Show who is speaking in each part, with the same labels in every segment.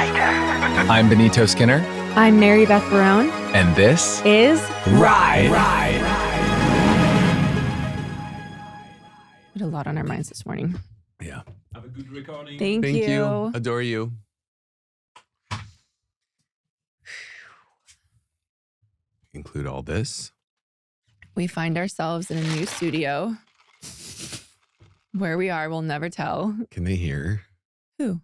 Speaker 1: I'm Benito Skinner.
Speaker 2: I'm Mary Beth Barone.
Speaker 1: And this
Speaker 2: is
Speaker 1: Ride.
Speaker 2: We had a lot on our minds this morning.
Speaker 1: Yeah.
Speaker 3: Have a good recording.
Speaker 2: Thank you.
Speaker 1: Adore you. Include all this.
Speaker 2: We find ourselves in a new studio. Where we are, we'll never tell.
Speaker 1: Can they hear?
Speaker 2: Who?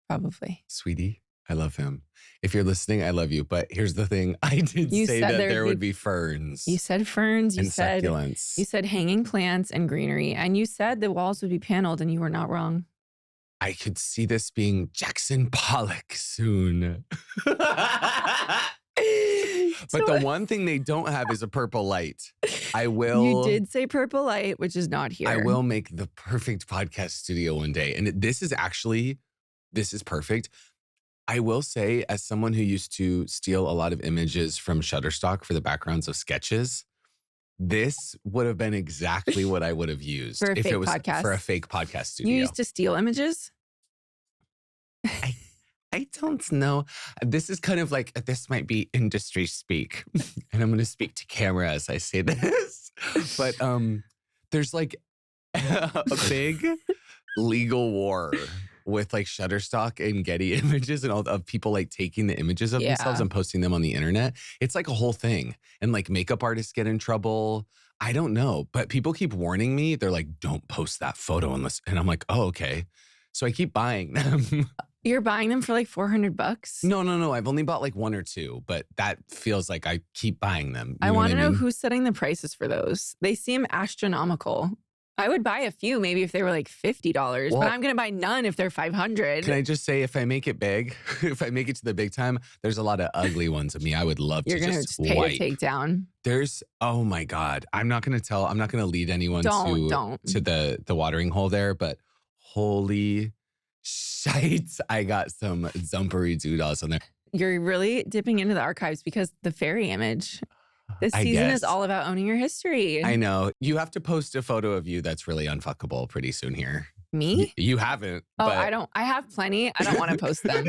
Speaker 2: Probably.
Speaker 1: Sweetie, I love him. If you're listening, I love you. But here's the thing. I did say that there would be ferns.
Speaker 2: You said ferns. You
Speaker 1: and
Speaker 2: said
Speaker 1: succulents.
Speaker 2: You said hanging plants and greenery. And you said the walls would be paneled, and you were not wrong.
Speaker 1: I could see this being Jackson Pollock soon. But the one thing they don't have is a purple light. You
Speaker 2: did say purple light, which is not here.
Speaker 1: I will make the perfect podcast studio one day. And this is perfect. I will say, as someone who used to steal a lot of images from Shutterstock for the backgrounds of sketches, this would have been exactly what I would have used
Speaker 2: for a
Speaker 1: if
Speaker 2: fake
Speaker 1: it was
Speaker 2: podcast.
Speaker 1: for a fake podcast studio.
Speaker 2: You used to steal images?
Speaker 1: I don't know. This is kind of like, this might be industry speak. And I'm going to speak to camera as I say this. But there's like a big legal war with like Shutterstock and Getty Images and all of people like taking the images of themselves and posting them on the internet. It's like a whole thing. And like makeup artists get in trouble. I don't know. But people keep warning me. They're like, don't post that photo unless. And I'm like, oh, okay. So I keep buying them.
Speaker 2: You're buying them for like $400?
Speaker 1: No. I've only bought like one or two, but that feels like I keep buying them.
Speaker 2: I want to know who's setting the prices for those. They seem astronomical. I would buy a few maybe if they were like $50, but I'm going to buy none if they're $500.
Speaker 1: Can I just say, if I make it big, if I make it to the big time, there's a lot of ugly ones of me. I would love
Speaker 2: You're
Speaker 1: to
Speaker 2: gonna
Speaker 1: just
Speaker 2: pay
Speaker 1: wipe.
Speaker 2: to take down.
Speaker 1: Oh my God. I'm not going to lead anyone to the watering hole there, but holy shite, I got some Zumpery Doodles on there.
Speaker 2: You're really dipping into the archives because the fairy image. This season is all about owning your history.
Speaker 1: I know. You have to post a photo of you that's really unfuckable pretty soon here.
Speaker 2: Me?
Speaker 1: You haven't.
Speaker 2: Oh,
Speaker 1: but...
Speaker 2: I don't. I have plenty. I don't want to post them.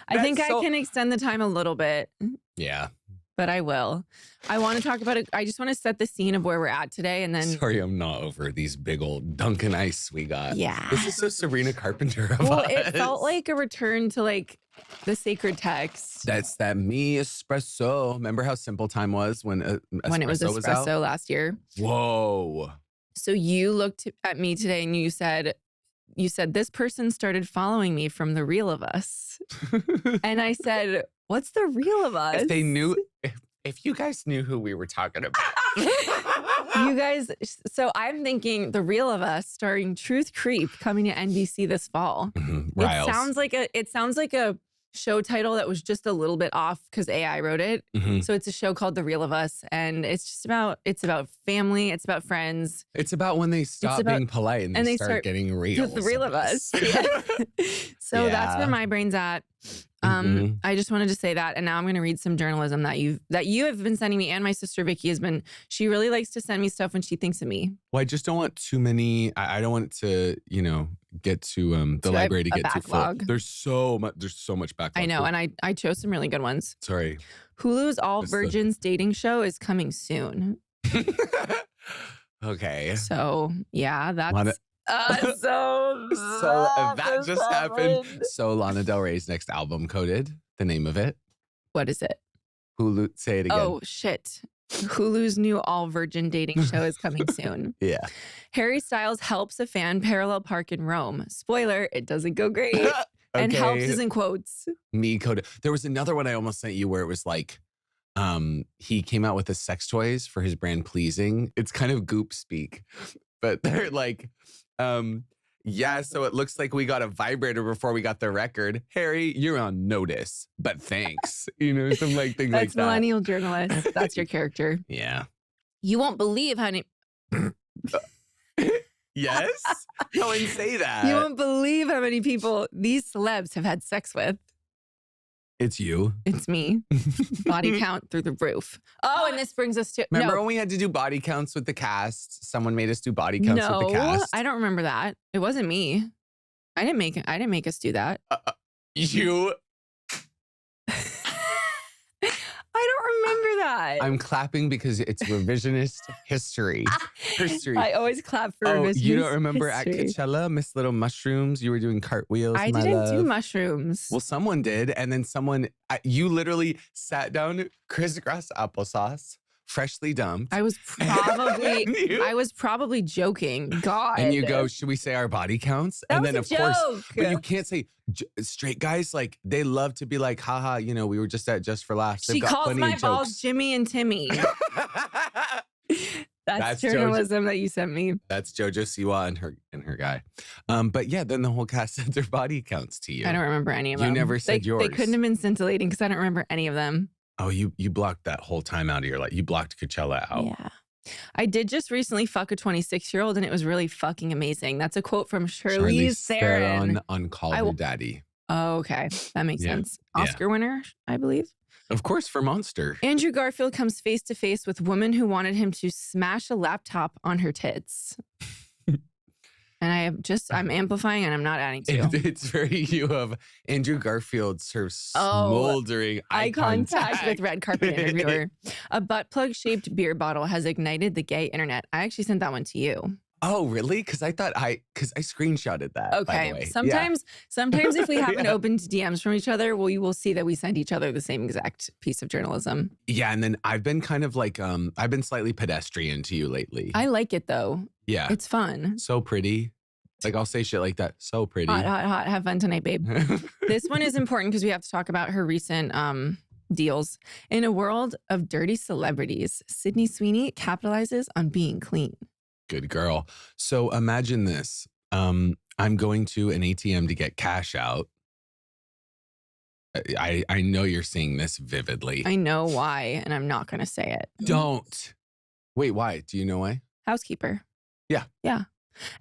Speaker 2: I think I can extend the time a little bit.
Speaker 1: Yeah.
Speaker 2: But I will. I want to talk about it. I just want to set the scene of where we're at today. And then.
Speaker 1: Sorry, I'm not over these big old Dunkin' Ice we got.
Speaker 2: Yeah.
Speaker 1: This is so Sabrina Carpenter of us.
Speaker 2: It felt like a return to like the sacred text.
Speaker 1: That's that me espresso. Remember how simple time was when it was
Speaker 2: espresso last year?
Speaker 1: Whoa.
Speaker 2: So you looked at me today and you said, this person started following me from The Real of Us. And I said, what's The Real of Us?
Speaker 1: If they knew, if you guys knew who we were talking about.
Speaker 2: You guys, so I'm thinking The Real of Us starring Truth Creep coming to NBC this fall.
Speaker 1: Mm-hmm.
Speaker 2: It sounds like a show title that was just a little bit off because AI wrote it.
Speaker 1: Mm-hmm.
Speaker 2: So it's a show called The Real of Us, and it's about family, it's about friends.
Speaker 1: It's about when they stop being polite and they start getting real.
Speaker 2: The Real of Us. Yeah. So that's where my brain's at. I just wanted to say that, and now I'm going to read some journalism that you have been sending me, and my sister Vicky has been. She really likes to send me stuff when she thinks of me.
Speaker 1: Well, I just don't want too many. I don't want it to, get to the library to get too full. There's so much backlog.
Speaker 2: I know, and I chose some really good ones.
Speaker 1: Sorry.
Speaker 2: Hulu's All Virgins dating show is coming soon.
Speaker 1: Okay.
Speaker 2: So yeah, that's.
Speaker 1: So that just happened. So Lana Del Rey's next album coded. The name of it.
Speaker 2: What is it?
Speaker 1: Hulu. Say it again.
Speaker 2: Oh shit. Hulu's new all virgin dating show is coming soon.
Speaker 1: Yeah.
Speaker 2: Harry Styles helps a fan parallel park in Rome. Spoiler, it doesn't go great. And helps is in quotes.
Speaker 1: Me coded. There was another one I almost sent you where it was like, he came out with the sex toys for his brand Pleasing. It's kind of goop speak, but they're like, yeah, so it looks like we got a vibrator before we got the record. Harry, you're on notice, but thanks. Some like things like that.
Speaker 2: That's millennial journalist. That's your character.
Speaker 1: Yeah.
Speaker 2: You won't believe how many...
Speaker 1: Yes? Go and say that.
Speaker 2: You won't believe how many people these celebs have had sex with.
Speaker 1: It's you.
Speaker 2: It's me. Body count through the roof. Oh, and this brings us to...
Speaker 1: Remember when we had to do body counts with the cast? Someone made us do body counts with the cast.
Speaker 2: I don't remember that. It wasn't me. I didn't make us do that.
Speaker 1: You
Speaker 2: God.
Speaker 1: I'm clapping because it's revisionist history.
Speaker 2: I always clap for revisionist
Speaker 1: you don't remember
Speaker 2: history.
Speaker 1: at Coachella, Miss Little Mushrooms? You were doing cartwheels,
Speaker 2: I
Speaker 1: my
Speaker 2: didn't
Speaker 1: love.
Speaker 2: do mushrooms.
Speaker 1: Well, someone did. And then you literally sat down, crisscross applesauce, freshly dumped.
Speaker 2: I was probably joking. God.
Speaker 1: And you go, should we say our body counts?
Speaker 2: That
Speaker 1: and
Speaker 2: was
Speaker 1: then
Speaker 2: a
Speaker 1: of course,
Speaker 2: joke.
Speaker 1: but you can't say straight guys, like they love to be like, haha, we were just at Just for Laughs.
Speaker 2: She calls my balls Jimmy and Timmy. That's journalism that you sent me.
Speaker 1: That's JoJo Siwa and her guy. But yeah, then the whole cast said their body counts to you.
Speaker 2: I don't remember any of them.
Speaker 1: You never said yours.
Speaker 2: They couldn't have been scintillating because I don't remember any of them.
Speaker 1: Oh, you blocked that whole time out of your life. You blocked Coachella out.
Speaker 2: Yeah. I did just recently fuck a 26-year-old and it was really fucking amazing. That's a quote from Charlize Theron
Speaker 1: on Call Her Daddy.
Speaker 2: Oh, okay. That makes sense. Oscar winner, I believe.
Speaker 1: Of course, for Monster.
Speaker 2: Andrew Garfield comes face to face with woman who wanted him to smash a laptop on her tits. And I'm amplifying and I'm not adding to.
Speaker 1: It's very you of Andrew Garfield serves smoldering eye contact
Speaker 2: with red carpet interviewer. A butt plug shaped beer bottle has ignited the gay internet. I actually sent that one to you.
Speaker 1: Oh, really? Because I screenshotted that.
Speaker 2: Okay.
Speaker 1: By the way.
Speaker 2: Sometimes if we haven't opened DMs from each other, you will see that we send each other the same exact piece of journalism.
Speaker 1: Yeah. And then I've been kind of like, I've been slightly pedestrian to you lately.
Speaker 2: I like it though.
Speaker 1: Yeah.
Speaker 2: It's fun.
Speaker 1: So pretty. Like I'll say shit like that. So pretty.
Speaker 2: Hot, hot, hot. Have fun tonight, babe. This one is important because we have to talk about her recent deals. In a world of dirty celebrities, Sydney Sweeney capitalizes on being clean.
Speaker 1: Good girl. So imagine this. I'm going to an ATM to get cash out. I know you're seeing this vividly.
Speaker 2: I know why, and I'm not going to say it.
Speaker 1: Don't. Wait, why? Do you know why?
Speaker 2: Housekeeper.
Speaker 1: Yeah.
Speaker 2: Yeah.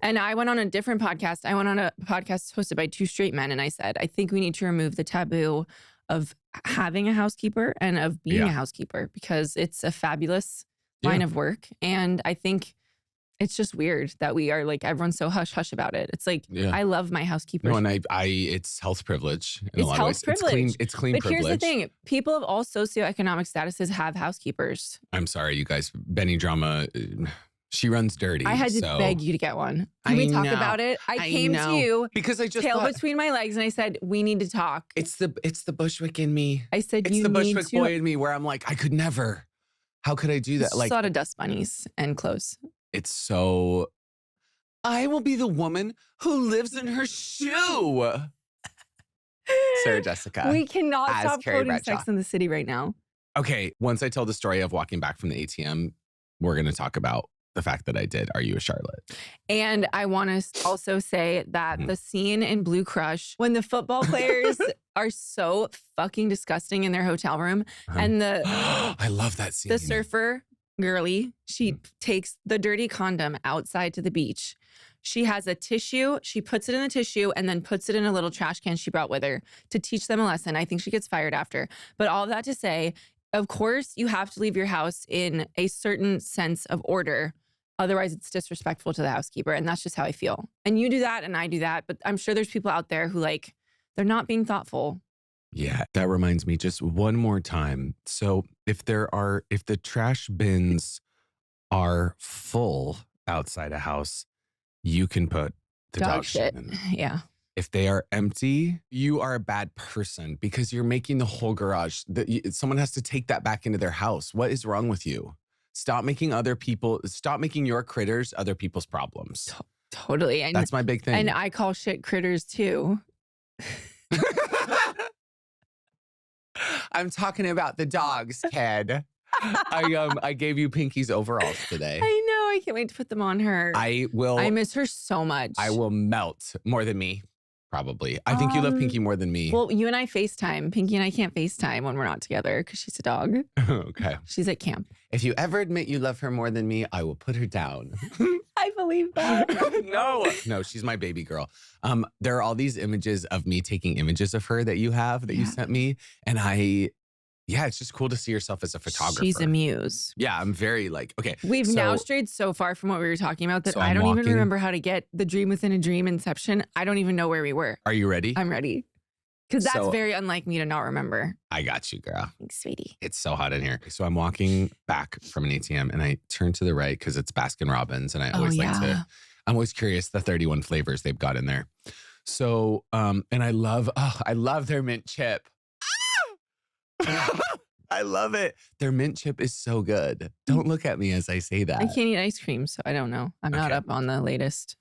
Speaker 2: And I went on a different podcast. I went on a podcast hosted by two straight men, and I said, I think we need to remove the taboo of having a housekeeper and of being a housekeeper because it's a fabulous line of work. And I think it's just weird that we are like, everyone's so hush-hush about it. It's like, I love my housekeeper.
Speaker 1: No, and it's health privilege.
Speaker 2: It's health privilege.
Speaker 1: It's clean
Speaker 2: but
Speaker 1: privilege.
Speaker 2: Here's the thing. People of all socioeconomic statuses have housekeepers.
Speaker 1: I'm sorry, you guys. Benny Drama, she runs dirty.
Speaker 2: I had to beg you to get one. Can we talk about it? I came to you
Speaker 1: because I just
Speaker 2: tail between my legs and I said, we need to talk.
Speaker 1: It's the Bushwick in me.
Speaker 2: I said,
Speaker 1: it's the Bushwick boy in me where I'm like, I could never. How could I do that?
Speaker 2: Like a lot of dust bunnies and clothes.
Speaker 1: It's so, I will be the woman who lives in her shoe. Sarah Jessica.
Speaker 2: We cannot stop quoting Sex in the City right now.
Speaker 1: Okay, once I tell the story of walking back from the ATM, we're going to talk about the fact that I did Are You a Charlotte?
Speaker 2: And I want to also say that the scene in Blue Crush, when the football players are so fucking disgusting in their hotel room, and the
Speaker 1: I love that scene.
Speaker 2: The surfer girly, she takes the dirty condom outside to the beach. She has a tissue. She puts it in the tissue and then puts it in a little trash can she brought with her to teach them a lesson. I think she gets fired after. But all of that to say, of course, you have to leave your house in a certain sense of order. Otherwise, it's disrespectful to the housekeeper. And that's just how I feel. And you do that and I do that. But I'm sure there's people out there who they're not being thoughtful.
Speaker 1: Yeah, that reminds me just one more time. So if the trash bins are full outside a house, you can put the dog shit in.
Speaker 2: Yeah.
Speaker 1: If they are empty, you are a bad person because you're making the whole garage. Someone has to take that back into their house. What is wrong with you? Stop making your critters other people's problems.
Speaker 2: Totally. And
Speaker 1: that's my big thing.
Speaker 2: And I call shit critters too.
Speaker 1: I'm talking about the dogs, kid. I gave you Pinky's overalls today.
Speaker 2: I know. I can't wait to put them on her.
Speaker 1: I will.
Speaker 2: I miss her so much.
Speaker 1: I will melt more than me, probably. I think you love Pinky more than me.
Speaker 2: Well, you and I FaceTime. Pinky and I can't FaceTime when we're not together because she's a dog.
Speaker 1: Okay.
Speaker 2: She's at camp.
Speaker 1: If you ever admit you love her more than me, I will put her down.
Speaker 2: I believe that.
Speaker 1: No, she's my baby girl. There are all these images of me taking images of her that you sent me. And it's just cool to see yourself as a photographer.
Speaker 2: She's a muse.
Speaker 1: Yeah, I'm very okay.
Speaker 2: We've now strayed so far from what we were talking about that I don't even remember how to get the dream within a dream inception. I don't even know where we were.
Speaker 1: Are you ready?
Speaker 2: I'm ready. Because that's very unlike me to not remember.
Speaker 1: I got you, girl.
Speaker 2: Thanks, sweetie.
Speaker 1: It's so hot in here. So I'm walking back from an ATM and I turn to the right because it's Baskin Robbins. And I always I'm always curious the 31 flavors they've got in there. So, and I love their mint chip. I love it. Their mint chip is so good. Don't look at me as I say that.
Speaker 2: I can't eat ice cream, so I don't know. I'm not up on the latest.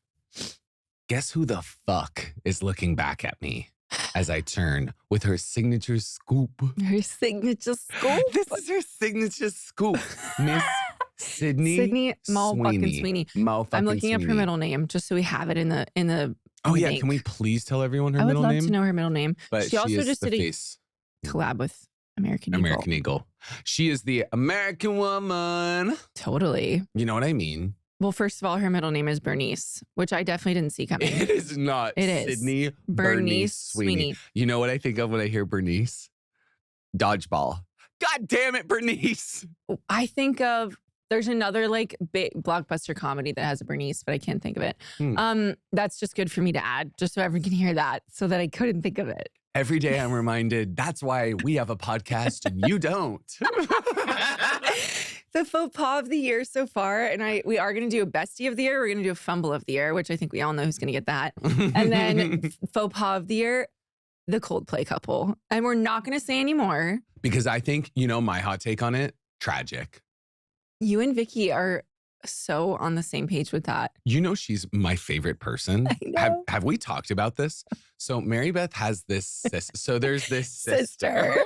Speaker 1: Guess who the fuck is looking back at me as I turn with her signature scoop?
Speaker 2: Her signature scoop?
Speaker 1: This is her signature scoop. Miss Sydney
Speaker 2: Sweeney. I'm looking up her middle name just so we have it in the
Speaker 1: Oh yeah, can we please tell everyone her middle name?
Speaker 2: I would love to know her middle name.
Speaker 1: But
Speaker 2: she also just did
Speaker 1: a
Speaker 2: collab with American
Speaker 1: Eagle. She is the American woman.
Speaker 2: Totally.
Speaker 1: You know what I mean?
Speaker 2: Well, first of all, her middle name is Bernice, which I definitely didn't see coming.
Speaker 1: It is not.
Speaker 2: It is.
Speaker 1: Sydney Bernice Sweeney. You know what I think of when I hear Bernice? Dodgeball. God damn it, Bernice.
Speaker 2: I think of, there's another like big blockbuster comedy that has a Bernice, but I can't think of it. That's just good for me to add, just so everyone can hear that, so that I couldn't think of it.
Speaker 1: Every day I'm reminded that's why we have a podcast and you don't.
Speaker 2: The faux pas of the year so far, and we are going to do a bestie of the year. We're going to do a fumble of the year, which I think we all know who's going to get that. And then faux pas of the year, the Coldplay couple. And we're not going to say anymore.
Speaker 1: Because I think, my hot take on it, tragic.
Speaker 2: You and Vicky are so on the same page with that.
Speaker 1: She's my favorite person.
Speaker 2: I know.
Speaker 1: Have we talked about this? So Mary Beth has this so there's this sister.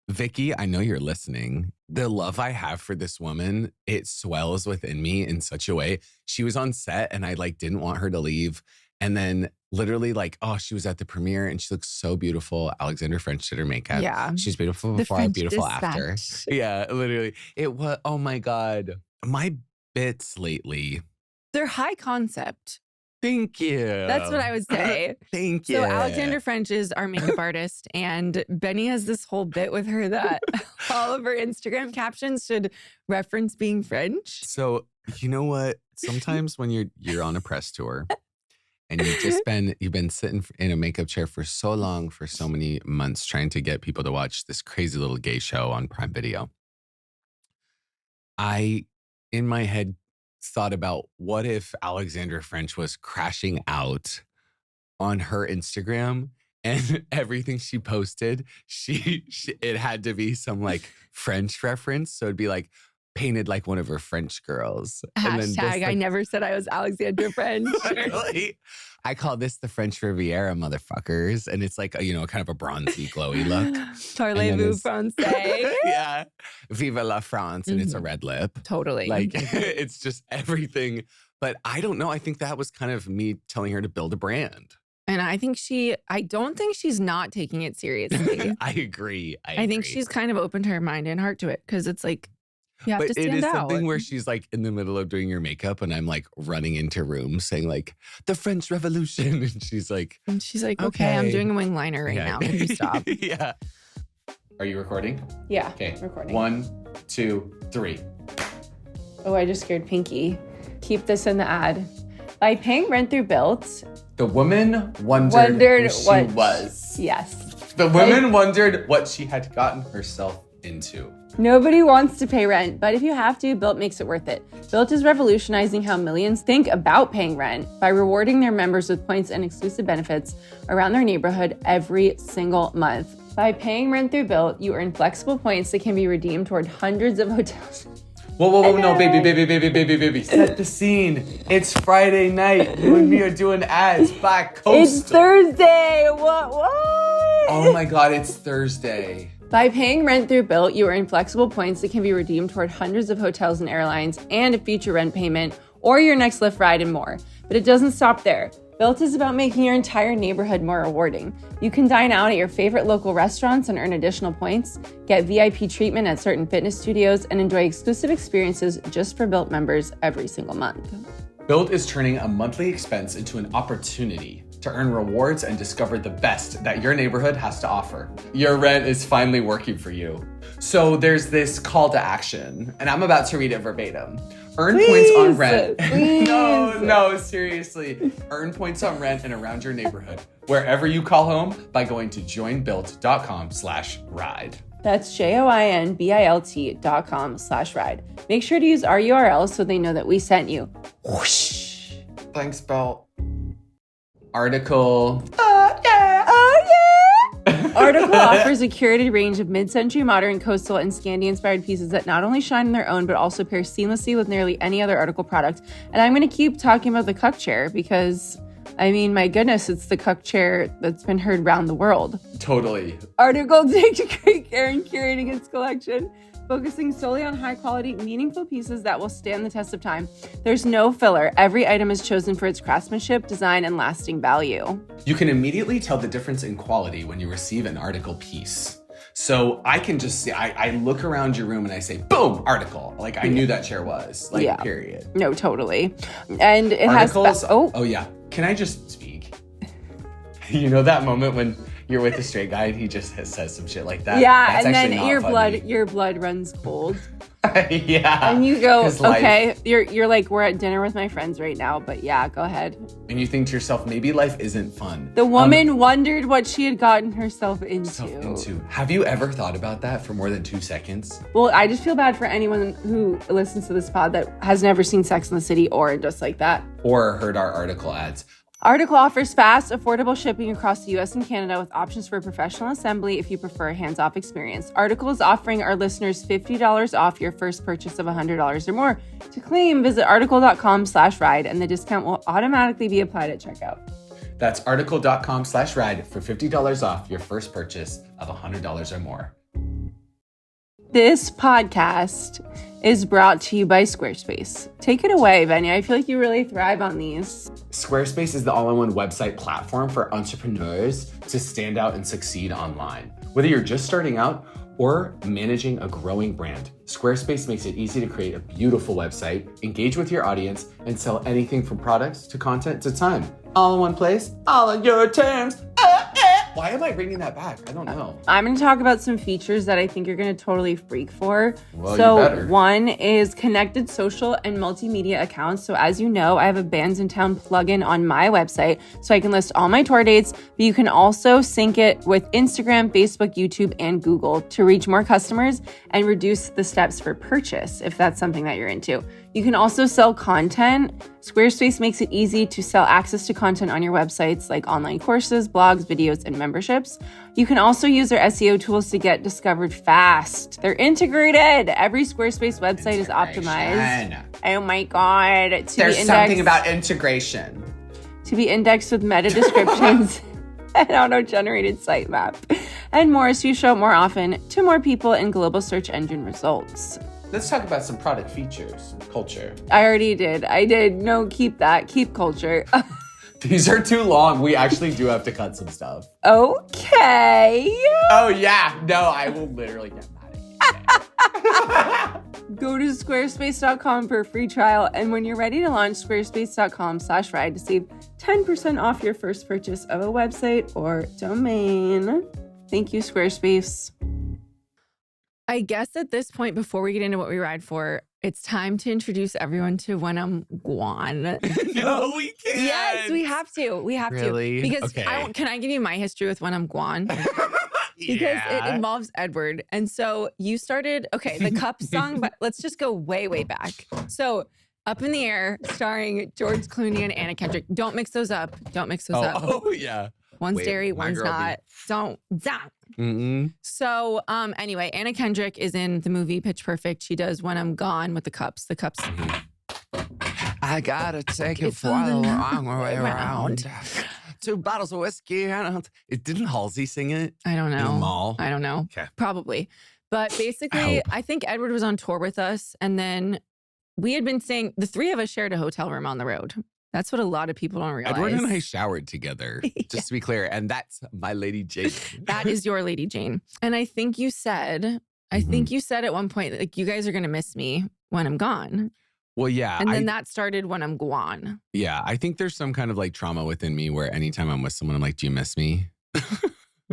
Speaker 1: Vicky, I know you're listening. The love I have for this woman, it swells within me in such a way. She was on set and I didn't want her to leave. And then literally she was at the premiere and she looks so beautiful. Alexander French did her makeup.
Speaker 2: Yeah.
Speaker 1: She's beautiful before, beautiful after. Yeah, literally. It was, oh my God. My bits lately.
Speaker 2: They're high concept.
Speaker 1: Thank you.
Speaker 2: That's what I would say.
Speaker 1: Thank you.
Speaker 2: So Alexander French is our makeup artist, and Benny has this whole bit with her that all of her Instagram captions should reference being French.
Speaker 1: So you know what? Sometimes when you're on a press tour and you've been sitting in a makeup chair for so long, for so many months, trying to get people to watch this crazy little gay show on Prime Video. I, in my head, thought about what if Alexander French was crashing out on her Instagram and everything she posted, it had to be some French reference. So it'd be painted like one of her French girls.
Speaker 2: Hashtag, I never said I was Alexander French.
Speaker 1: Really? I call this the French Riviera, motherfuckers. And it's kind of a bronzy, glowy look.
Speaker 2: Parlez-vous français?
Speaker 1: Yeah. Vive la France. And it's a red lip.
Speaker 2: Totally.
Speaker 1: It's just everything. But I don't know. I think that was kind of me telling her to build a brand.
Speaker 2: And I don't think she's not taking it seriously.
Speaker 1: I agree.
Speaker 2: I think she's kind of opened her mind and heart to it, because it's you have to stand out.
Speaker 1: But it is something where she's in the middle of doing your makeup and I'm running into rooms saying the French Revolution. And she's like,
Speaker 2: okay, I'm doing a wing liner right now. Can you stop?
Speaker 1: Yeah. Are you recording?
Speaker 2: Yeah.
Speaker 1: Okay.
Speaker 2: Recording.
Speaker 1: 1, 2, 3.
Speaker 2: Oh, I just scared Pinky. Keep this in the ad. By paying rent through Built,
Speaker 1: the woman wondered who she was.
Speaker 2: Yes.
Speaker 1: The woman wondered what she had gotten herself into.
Speaker 2: Nobody wants to pay rent, but if you have to, Built makes it worth it. Built is revolutionizing how millions think about paying rent by rewarding their members with points and exclusive benefits around their neighborhood every single month. By paying rent through Built, you earn flexible points that can be redeemed toward hundreds of hotels.
Speaker 1: Whoa, no, baby. Set the scene. It's Friday night. You and me are doing ads by Coastal.
Speaker 2: It's Thursday. What?
Speaker 1: Oh my God, it's Thursday.
Speaker 2: By paying rent through Built, you earn flexible points that can be redeemed toward hundreds of hotels and airlines and a future rent payment or your next Lyft ride and more. But it doesn't stop there. Built is about making your entire neighborhood more rewarding. You can dine out at your favorite local restaurants and earn additional points, get VIP treatment at certain fitness studios, and enjoy exclusive experiences just for Built members every single month.
Speaker 1: Built is turning a monthly expense into an opportunity to earn rewards and discover the best that your neighborhood has to offer. Your rent is finally working for you. So there's this call to action, and I'm about to read it verbatim. Earn points on rent. No, seriously. Earn points on rent and around your neighborhood, wherever you call home, by going to joinbuilt.com/ride.
Speaker 2: That's joinbilt.com/ride. Make sure to use our URL so they know that we sent you. Whoosh.
Speaker 1: Thanks, Belt. Article.
Speaker 2: Article offers a curated range of mid-century, modern, coastal, and Scandi-inspired pieces that not only shine on their own, but also pair seamlessly with nearly any other Article product. And I'm going to keep talking about the cuck chair because, I mean, my goodness, it's the cuck chair that's been heard around the world.
Speaker 1: Totally.
Speaker 2: Article takes great care in curating its collection, focusing solely on high-quality, meaningful pieces that will stand the test of time. There's no filler. Every item is chosen for its craftsmanship, design, and lasting value.
Speaker 1: You can immediately tell the difference in quality when you receive an Article piece. So I can just see, I look around your room and I say, boom, Article. Like I knew that chair was, like, period.
Speaker 2: No, totally. And it
Speaker 1: Articles,
Speaker 2: has...
Speaker 1: Oh, yeah. Can I just speak? You know that moment when you're with a straight guy and he just says some shit like that?
Speaker 2: Yeah,
Speaker 1: that's
Speaker 2: and then
Speaker 1: funny.
Speaker 2: your blood runs cold.
Speaker 1: Yeah.
Speaker 2: And you go, okay, you're like, we're at dinner with my friends right now, but yeah, go ahead.
Speaker 1: And you think to yourself, maybe life isn't fun.
Speaker 2: The woman wondered what she had gotten herself into.
Speaker 1: Have you ever thought about that for more than 2 seconds?
Speaker 2: Well, I just feel bad for anyone who listens to this pod that has never seen Sex and the City or just like that.
Speaker 1: Or heard our Article ads.
Speaker 2: Article offers fast, affordable shipping across the US and Canada with options for professional assembly if you prefer a hands-off experience. Article is offering our listeners $50 off your first purchase of $100 or more. To claim, visit article.com/ride and the discount will automatically be applied at checkout.
Speaker 1: That's article.com/ride for $50 off your first purchase of $100 or more.
Speaker 2: This podcast is brought to you by Squarespace. Take it away, Benny. I feel like you really thrive on these.
Speaker 1: Squarespace is the all-in-one website platform for entrepreneurs to stand out and succeed online. Whether you're just starting out or managing a growing brand, Squarespace makes it easy to create a beautiful website, engage with your audience, and sell anything from products to content to time. All in one place, all on your terms. Why am I bringing that back? I don't know.
Speaker 2: I'm going to talk about some features that I think you're going to totally freak for.
Speaker 1: Well,
Speaker 2: so
Speaker 1: you better.
Speaker 2: One is connected social and multimedia accounts. So as you know, I have a Bands in Town plugin on my website so I can list all my tour dates, but you can also sync it with Instagram, Facebook, YouTube, and Google to reach more customers and reduce the steps for purchase if that's something that you're into. You can also sell content. Squarespace makes it easy to sell access to content on your websites like online courses, blogs, videos, and memberships. You can also use their SEO tools to get discovered fast. They're integrated. Every Squarespace website is optimized. Oh my God.
Speaker 1: There's something about integration.
Speaker 2: To be indexed with meta descriptions, an auto-generated sitemap, and more so you show up more often to more people in global search engine results.
Speaker 1: Let's talk about some product features, culture.
Speaker 2: I already did. I did. No, keep that. Keep culture.
Speaker 1: These are too long. We actually do have to cut some stuff.
Speaker 2: Okay.
Speaker 1: Oh, yeah. No, I will literally get mad at you.
Speaker 2: Go to squarespace.com for a free trial. And when you're ready to launch, squarespace.com/ride to save 10% off your first purchase of a website or domain. Thank you, Squarespace. I guess at this point, before we get into what we ride for, it's time to introduce everyone to When I'm Guam.
Speaker 1: No, we can't.
Speaker 2: Yes, we have to. We have
Speaker 1: really?
Speaker 2: to. Because
Speaker 1: okay.
Speaker 2: Can I give you my history with When I'm Guam? Because it involves Edward. And so you started, the Cup song, but let's just go way, way back. So Up in the Air, starring George Clooney and Anna Kendrick. Don't mix those up. Don't mix those up.
Speaker 1: Oh, yeah.
Speaker 2: One's dairy, one's not. Don't.
Speaker 1: Mm-mm.
Speaker 2: So anyway, Anna Kendrick is in the movie Pitch Perfect. She does When I'm Gone with the cups. The cups.
Speaker 1: I gotta take it for the long way around. 2 bottles of whiskey. Didn't Halsey sing it?
Speaker 2: I don't know.
Speaker 1: In the mall?
Speaker 2: I don't know.
Speaker 1: Okay.
Speaker 2: Probably. But basically, I think Edward was on tour with us. And then we had been staying, the three of us shared a hotel room on the road. That's what a lot of people don't realize.
Speaker 1: Edward and I showered together, just to be clear. And that's my Lady Jane.
Speaker 2: That is your Lady Jane. And I think you said, at one point, like, you guys are going to miss me when I'm gone.
Speaker 1: Well, yeah.
Speaker 2: And then that started When I'm Guam.
Speaker 1: Yeah. I think there's some kind of like trauma within me where anytime I'm with someone, I'm like, do you miss me?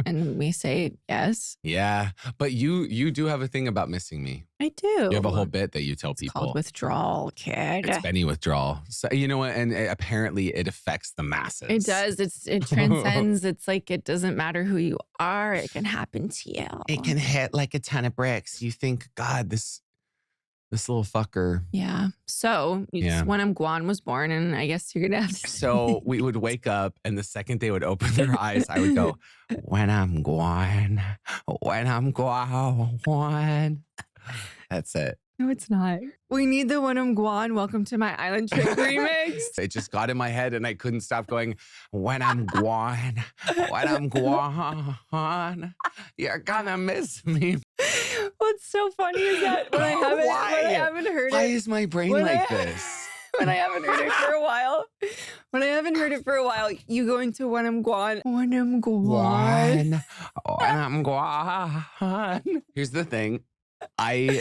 Speaker 2: And we say yes.
Speaker 1: Yeah. But you do have a thing about missing me.
Speaker 2: I do.
Speaker 1: You have a whole bit that you tell
Speaker 2: It's
Speaker 1: people.
Speaker 2: called withdrawal, kid.
Speaker 1: It's Benny withdrawal. So you know what? And apparently it affects the masses.
Speaker 2: It does. It transcends. It's like it doesn't matter who you are. It can happen to you.
Speaker 1: It can hit like a ton of bricks. You think, God, this little fucker.
Speaker 2: Yeah. So when I'm Guam was born, and I guess you're gonna have to.
Speaker 1: So we would wake up, and the second they would open their eyes, I would go, when I'm Guam, when I'm Guam. That's it.
Speaker 2: No, it's not. We need the When I'm Guam, Welcome to My Island Trip remix.
Speaker 1: It just got in my head, and I couldn't stop going, when I'm Guam, when I'm Guam, you're gonna miss me.
Speaker 2: What's so funny is that when I haven't heard it.
Speaker 1: Why is my brain like this?
Speaker 2: When I haven't heard it for a while, you go into When I'm Guam. When I'm Guam.
Speaker 1: When I'm Guam. Here's the thing. I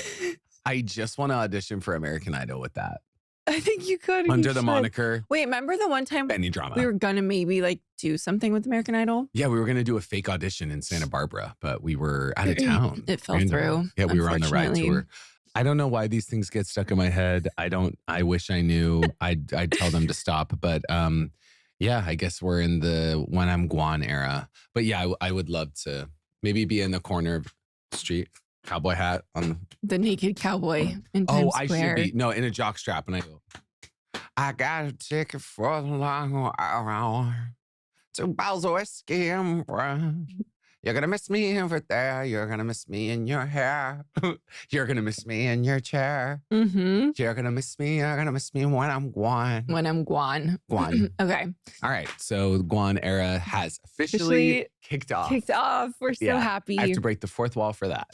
Speaker 1: just want to audition for American Idol with that.
Speaker 2: I think you could.
Speaker 1: Under the moniker.
Speaker 2: Wait, remember the one time
Speaker 1: Benny Drama.
Speaker 2: we were gonna maybe like do something with American Idol?
Speaker 1: Yeah, we were gonna do a fake audition in Santa Barbara, but we were out of town.
Speaker 2: It fell through.
Speaker 1: Yeah, we were on the ride tour. I don't know why these things get stuck in my head. I wish I knew. I'd tell them to stop. But yeah, I guess we're in the When I'm Guam era. But yeah, I would love to maybe be in the corner of the street. Cowboy hat on
Speaker 2: the naked cowboy in Times Square.
Speaker 1: I should be in a jock strap, and I go, I got a ticket for the long hour. 2 bottles of whiskey and rum. You're gonna miss me over there. You're gonna miss me in your hair. You're gonna miss me in your chair.
Speaker 2: Mm-hmm.
Speaker 1: You're gonna miss me. You're gonna miss me when I'm Guam.
Speaker 2: When I'm Guam.
Speaker 1: Guam.
Speaker 2: Okay.
Speaker 1: All right. So the Guam era has officially kicked off.
Speaker 2: We're so happy.
Speaker 1: I have to break the fourth wall for that.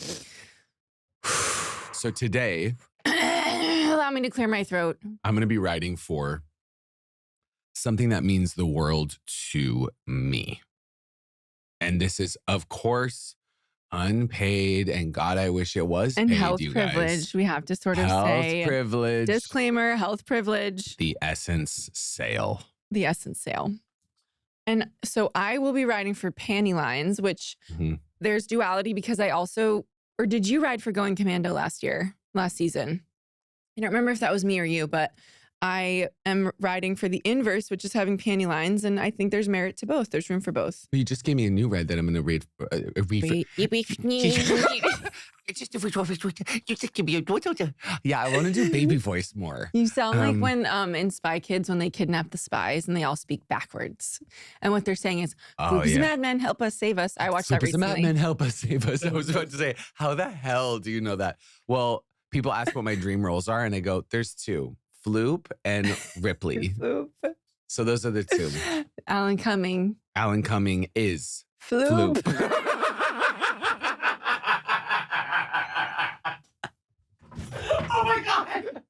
Speaker 1: So today,
Speaker 2: allow me to clear my throat.
Speaker 1: I'm going to be writing for something that means the world to me. And this is, of course, unpaid. And God, I wish it was
Speaker 2: and
Speaker 1: paid,
Speaker 2: health
Speaker 1: you
Speaker 2: privilege.
Speaker 1: Guys.
Speaker 2: We have to sort of
Speaker 1: health
Speaker 2: say
Speaker 1: privilege.
Speaker 2: Disclaimer: health privilege.
Speaker 1: The Ssence sale.
Speaker 2: The Ssence sale. And so I will be writing for Panty Lines, which there's Duality because I also. Or did you ride for Going Commando last season? I don't remember if that was me or you, but I am riding for the inverse, which is having Panty Lines, and I think there's merit to both. There's room for both.
Speaker 1: You just gave me a new ride that I'm going to read. Yeah, I want to do baby voice more.
Speaker 2: You sound like when in Spy Kids when they kidnap the spies and they all speak backwards, and what they're saying is, "Floop is madman, help us, save us." I watched that recently.
Speaker 1: Madman, help us, save us. I was about to say, how the hell do you know that? Well, people ask what my dream roles are, and I go, "There's 2: Floop and Ripley."
Speaker 2: Floop.
Speaker 1: So those are the 2.
Speaker 2: Alan Cumming.
Speaker 1: Alan Cumming is
Speaker 2: Floop.
Speaker 1: Oh my God.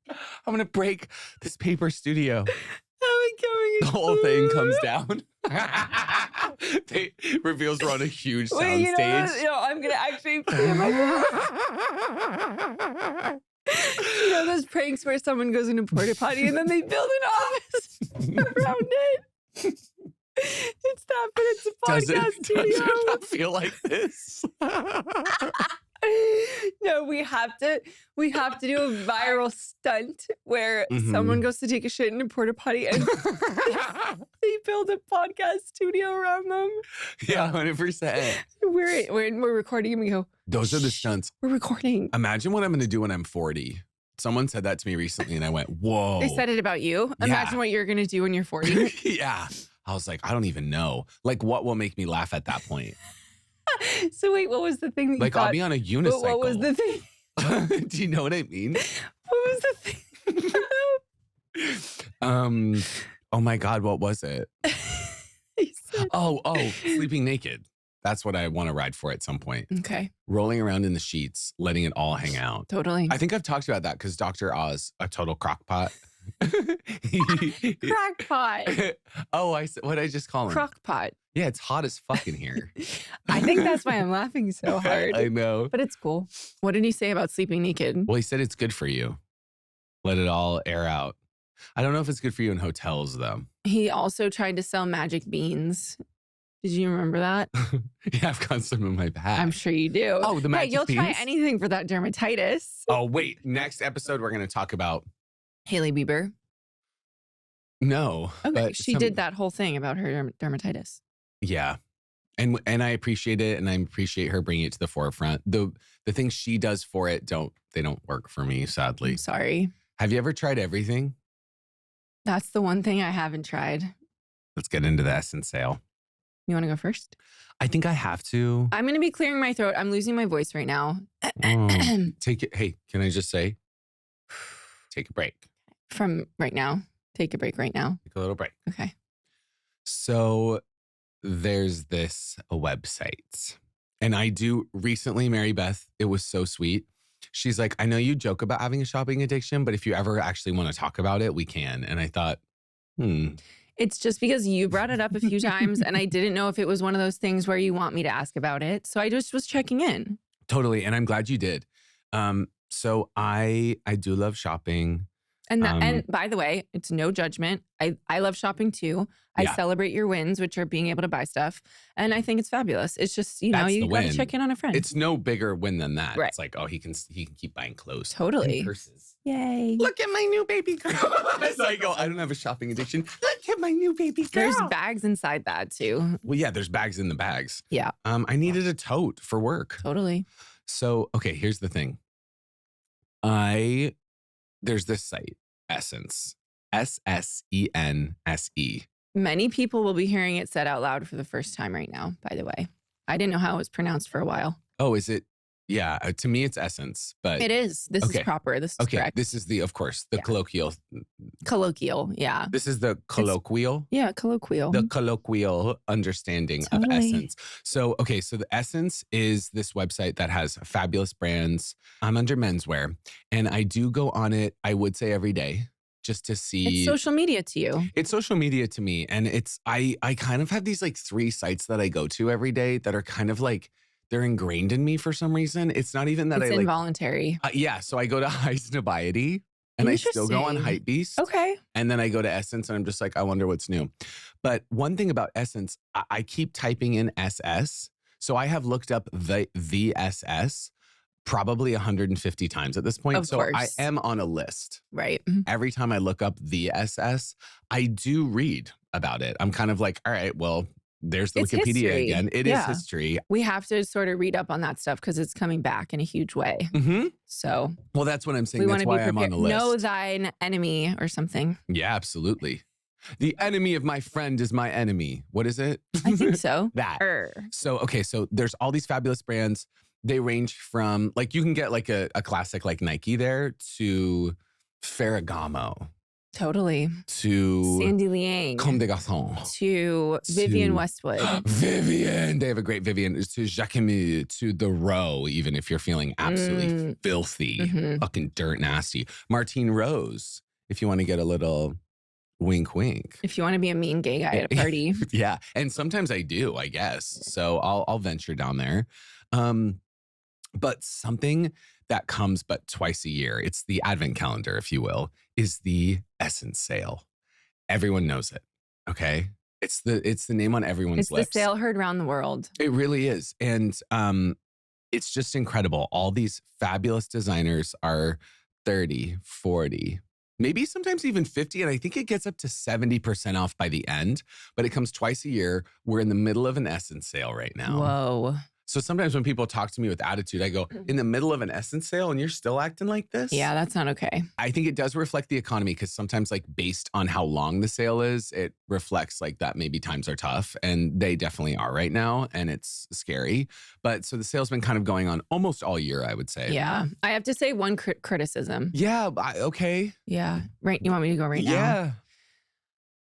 Speaker 1: I'm going to break this paper studio.
Speaker 2: Alan Cumming.
Speaker 1: The whole thing comes down. Reveals we're on a huge sound stage.
Speaker 2: I'm going to actually clear my You know those pranks where someone goes in a porta potty and then they build an office around it? It's that, but it's a podcast studio.
Speaker 1: Does it not feel like this?
Speaker 2: No, we have to do a viral stunt where someone goes to take a shit in a porta potty and they build a podcast studio around them.
Speaker 1: Yeah, 100%.
Speaker 2: We're recording and we go,
Speaker 1: those are the stunts.
Speaker 2: We're recording.
Speaker 1: Imagine what I'm going to do when I'm 40. Someone said that to me recently and I went, whoa.
Speaker 2: They said it about you. Imagine what you're going to do when you're 40.
Speaker 1: Yeah. I was like, I don't even know. Like, what will make me laugh at that point?
Speaker 2: So wait, what was the thing that you thought?
Speaker 1: I'll be on a unicycle.
Speaker 2: What was the thing?
Speaker 1: Do you know what I mean?
Speaker 2: What was the thing?
Speaker 1: Oh my God, what was it? Oh, sleeping naked. That's what I want to ride for at some point.
Speaker 2: Okay.
Speaker 1: Rolling around in the sheets, letting it all hang out.
Speaker 2: Totally.
Speaker 1: I think I've talked about that because Dr. Oz, a total crockpot.
Speaker 2: Crockpot.
Speaker 1: Oh, what did I just call him?
Speaker 2: Crockpot.
Speaker 1: Yeah, it's hot as fuck in here.
Speaker 2: I think that's why I'm laughing so hard.
Speaker 1: I know.
Speaker 2: But it's cool. What did he say about sleeping naked?
Speaker 1: Well, he said it's good for you. Let it all air out. I don't know if it's good for you in hotels, though.
Speaker 2: He also tried to sell magic beans. Did you remember that?
Speaker 1: Yeah, I've got some in my bag.
Speaker 2: I'm sure you do.
Speaker 1: Oh, the magic
Speaker 2: you'll
Speaker 1: beans?
Speaker 2: try anything for that dermatitis.
Speaker 1: Oh, wait. Next episode, we're going to talk about
Speaker 2: Hailey Bieber.
Speaker 1: No.
Speaker 2: Okay,
Speaker 1: but
Speaker 2: she did that whole thing about her dermatitis.
Speaker 1: Yeah. And I appreciate it, and I appreciate her bringing it to the forefront. The things she does for it don't work for me, sadly.
Speaker 2: I'm sorry.
Speaker 1: Have you ever tried everything?
Speaker 2: That's the one thing I haven't tried.
Speaker 1: Let's get into the Essence sale.
Speaker 2: You want to go first?
Speaker 1: I think I have to.
Speaker 2: I'm going to be clearing my throat. I'm losing my voice right now.
Speaker 1: Take it. Hey, can I just say, take a break.
Speaker 2: From right now. Take a break right now.
Speaker 1: Take a little break.
Speaker 2: Okay.
Speaker 1: So there's this website, and I do recently marry Beth. It was so sweet. She's like, I know you joke about having a shopping addiction, but if you ever actually want to talk about it, we can. And I thought,
Speaker 2: It's just because you brought it up a few times, and I didn't know if it was one of those things where you want me to ask about it. So I just was checking in.
Speaker 1: Totally. And I'm glad you did. So I do love shopping.
Speaker 2: And and by the way, it's no judgment. I love shopping too. I celebrate your wins, which are being able to buy stuff. And I think it's fabulous. It's just, you know, you got to check in on a friend.
Speaker 1: It's no bigger win than that.
Speaker 2: Right.
Speaker 1: It's like, oh, he can keep buying clothes.
Speaker 2: Totally.
Speaker 1: And purses.
Speaker 2: Yay.
Speaker 1: Look at my new baby girl. As I go, I don't have a shopping addiction. Look at my new baby girl.
Speaker 2: There's bags inside that too.
Speaker 1: Well, yeah, there's bags in the bags.
Speaker 2: Yeah.
Speaker 1: I needed a tote for work.
Speaker 2: Totally.
Speaker 1: So, okay, here's the thing. There's this site, Ssence. Ssense.
Speaker 2: Many people will be hearing it said out loud for the first time right now, by the way. I didn't know how it was pronounced for a while.
Speaker 1: Oh, is it? Yeah, to me it's Essence, but
Speaker 2: it is. This is proper. This is correct.
Speaker 1: This is the colloquial.
Speaker 2: Colloquial, yeah.
Speaker 1: This is the colloquial.
Speaker 2: Colloquial.
Speaker 1: The colloquial understanding of Essence. So, okay, so the Essence is this website that has fabulous brands. I'm under menswear, and I do go on it, I would say every day, just to see.
Speaker 2: It's social media to you.
Speaker 1: It's social media to me. And I kind of have these like 3 sites that I go to every day that are kind of like, they're ingrained in me for some reason. It's not even that
Speaker 2: it's involuntary.
Speaker 1: Yeah. So I go to Duality, and I still go on Hypebeast.
Speaker 2: Okay.
Speaker 1: And then I go to Essence, and I'm just like, I wonder what's new. But one thing about Essence, I keep typing in SS. So I have looked up the SS probably 150 times at this point.
Speaker 2: Of course.
Speaker 1: I am on a list.
Speaker 2: Right.
Speaker 1: Every time I look up the SS, I do read about it. I'm kind of like, all right, well, there's the Wikipedia
Speaker 2: history.
Speaker 1: again. It is history.
Speaker 2: We have to sort of read up on that stuff because it's coming back in a huge way. So,
Speaker 1: well, that's what I'm saying. That's why I'm on the list.
Speaker 2: Know thine enemy or something.
Speaker 1: Yeah, absolutely. The enemy of my friend is my enemy. What is it?
Speaker 2: I think so.
Speaker 1: That. So, okay. So there's all these fabulous brands. They range from, like, you can get like a classic like Nike there to Ferragamo.
Speaker 2: Totally.
Speaker 1: To
Speaker 2: Sandy Liang.
Speaker 1: Comme des Garçons.
Speaker 2: To Vivienne Westwood.
Speaker 1: Vivienne. They have a great Vivienne. To Jacquemus. To The Row, even if you're feeling absolutely filthy. Fucking dirt nasty. Martine Rose, if you want to get a little wink, wink.
Speaker 2: If you want to be a mean gay guy at a party.
Speaker 1: Yeah. And sometimes I do, I guess. So I'll venture down there. But something that comes but twice a year, it's the advent calendar, if you will, is the Essence sale. Everyone knows it. Okay. It's the name on everyone's lips.
Speaker 2: It's the sale heard around the world.
Speaker 1: It really is. And it's just incredible. All these fabulous designers are 30, 40, maybe sometimes even 50. And I think it gets up to 70% off by the end, but it comes twice a year. We're in the middle of an Essence sale right now.
Speaker 2: Whoa.
Speaker 1: So sometimes when people talk to me with attitude, I go, in the middle of an Essence sale and you're still acting like this?
Speaker 2: Yeah, that's not okay.
Speaker 1: I think it does reflect the economy because sometimes, like, based on how long the sale is, it reflects like that maybe times are tough, and they definitely are right now, and it's scary. But so the sale's been kind of going on almost all year, I would say.
Speaker 2: Yeah. I have to say one criticism.
Speaker 1: Yeah. Okay.
Speaker 2: Yeah. Right. You want me to go right now?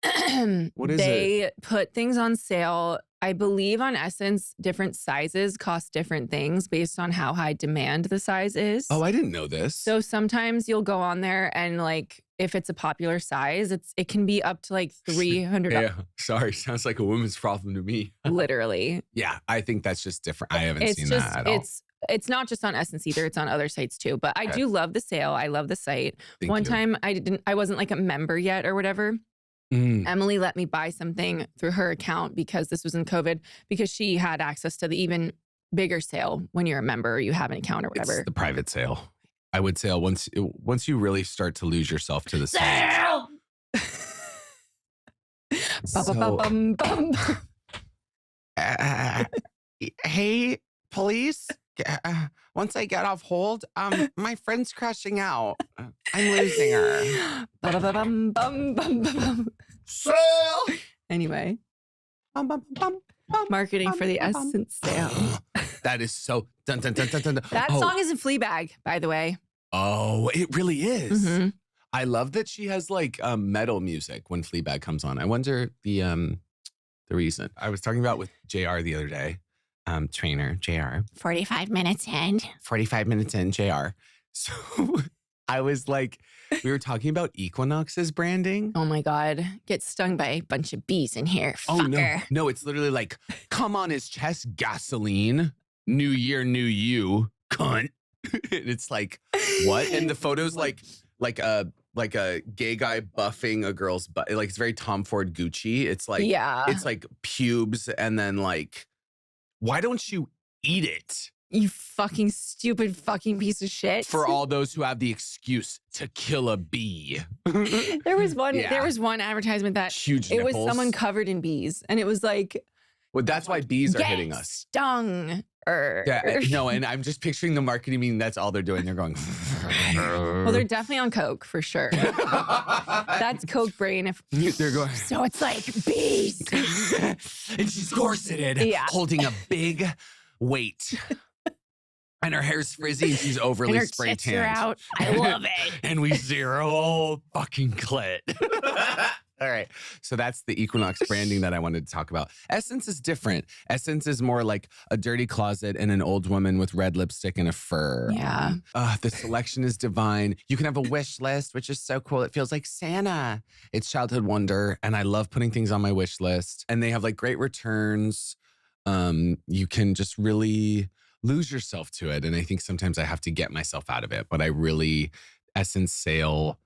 Speaker 1: Yeah. What is it?
Speaker 2: They put things on sale. I believe on Essence, different sizes cost different things based on how high demand the size is.
Speaker 1: Oh, I didn't know this.
Speaker 2: So sometimes you'll go on there and, like, if it's a popular size, it can be up to like $300.
Speaker 1: Yeah, sorry, sounds like a woman's problem to me.
Speaker 2: Literally.
Speaker 1: Yeah, I think that's just different. I haven't seen that at all.
Speaker 2: It's not just on Essence either. It's on other sites too. But I do love the sale. I love the site. One time I wasn't like a member yet or whatever. Emily let me buy something through her account because this was in COVID, because she had access to the even bigger sale when you're a member or you have an account or whatever.
Speaker 1: It's the private sale. I would say once you really start to lose yourself to the sale. Hey, police. Once I get off hold, my friend's crashing out. I'm losing her.
Speaker 2: Anyway. Marketing for the Ssence sale.
Speaker 1: That is so dun dun dun dun dun.
Speaker 2: That song is in Fleabag, by the way.
Speaker 1: Oh, it really is. Mm-hmm. I love that she has like metal music when Fleabag comes on. I wonder the reason. I was talking about with JR the other day. Trainer JR.
Speaker 2: 45 minutes in.
Speaker 1: 45 minutes in, JR. So I was like, we were talking about Equinox's branding.
Speaker 2: Oh my God. Get stung by a bunch of bees in here.
Speaker 1: Oh
Speaker 2: fucker.
Speaker 1: No, it's literally like, come on his chest, gasoline. New year, new you, cunt. It's like, what? And the photo's like a gay guy buffing a girl's butt. Like it's very Tom Ford Gucci. It's like, it's like pubes and then like, why don't you eat it?
Speaker 2: You fucking stupid fucking piece of shit.
Speaker 1: For all those who have the excuse to kill a bee.
Speaker 2: There was one advertisement that
Speaker 1: huge
Speaker 2: it
Speaker 1: nipples.
Speaker 2: Was someone covered in bees. And it was like,
Speaker 1: well, that's why bees are hitting us.
Speaker 2: Stung.
Speaker 1: Yeah, no, and I'm just picturing the marketing meeting. That's all they're doing. They're going.
Speaker 2: Well, they're definitely on coke for sure. That's coke brain. If
Speaker 1: they're going.
Speaker 2: So it's like bees,
Speaker 1: and she's corseted, holding a big weight, and her hair's frizzy, and she's overly
Speaker 2: and
Speaker 1: spray
Speaker 2: tits are
Speaker 1: tanned.
Speaker 2: out. I love it.
Speaker 1: And we zero fucking clit. All right. So that's the Equinox branding that I wanted to talk about. Ssence is different. Ssence is more like a dirty closet and an old woman with red lipstick and a fur.
Speaker 2: Yeah.
Speaker 1: The selection is divine. You can have a wish list, which is so cool. It feels like Santa. It's childhood wonder. And I love putting things on my wish list. And they have like great returns. You can just really lose yourself to it. And I think sometimes I have to get myself out of it. But I really, Ssence sale,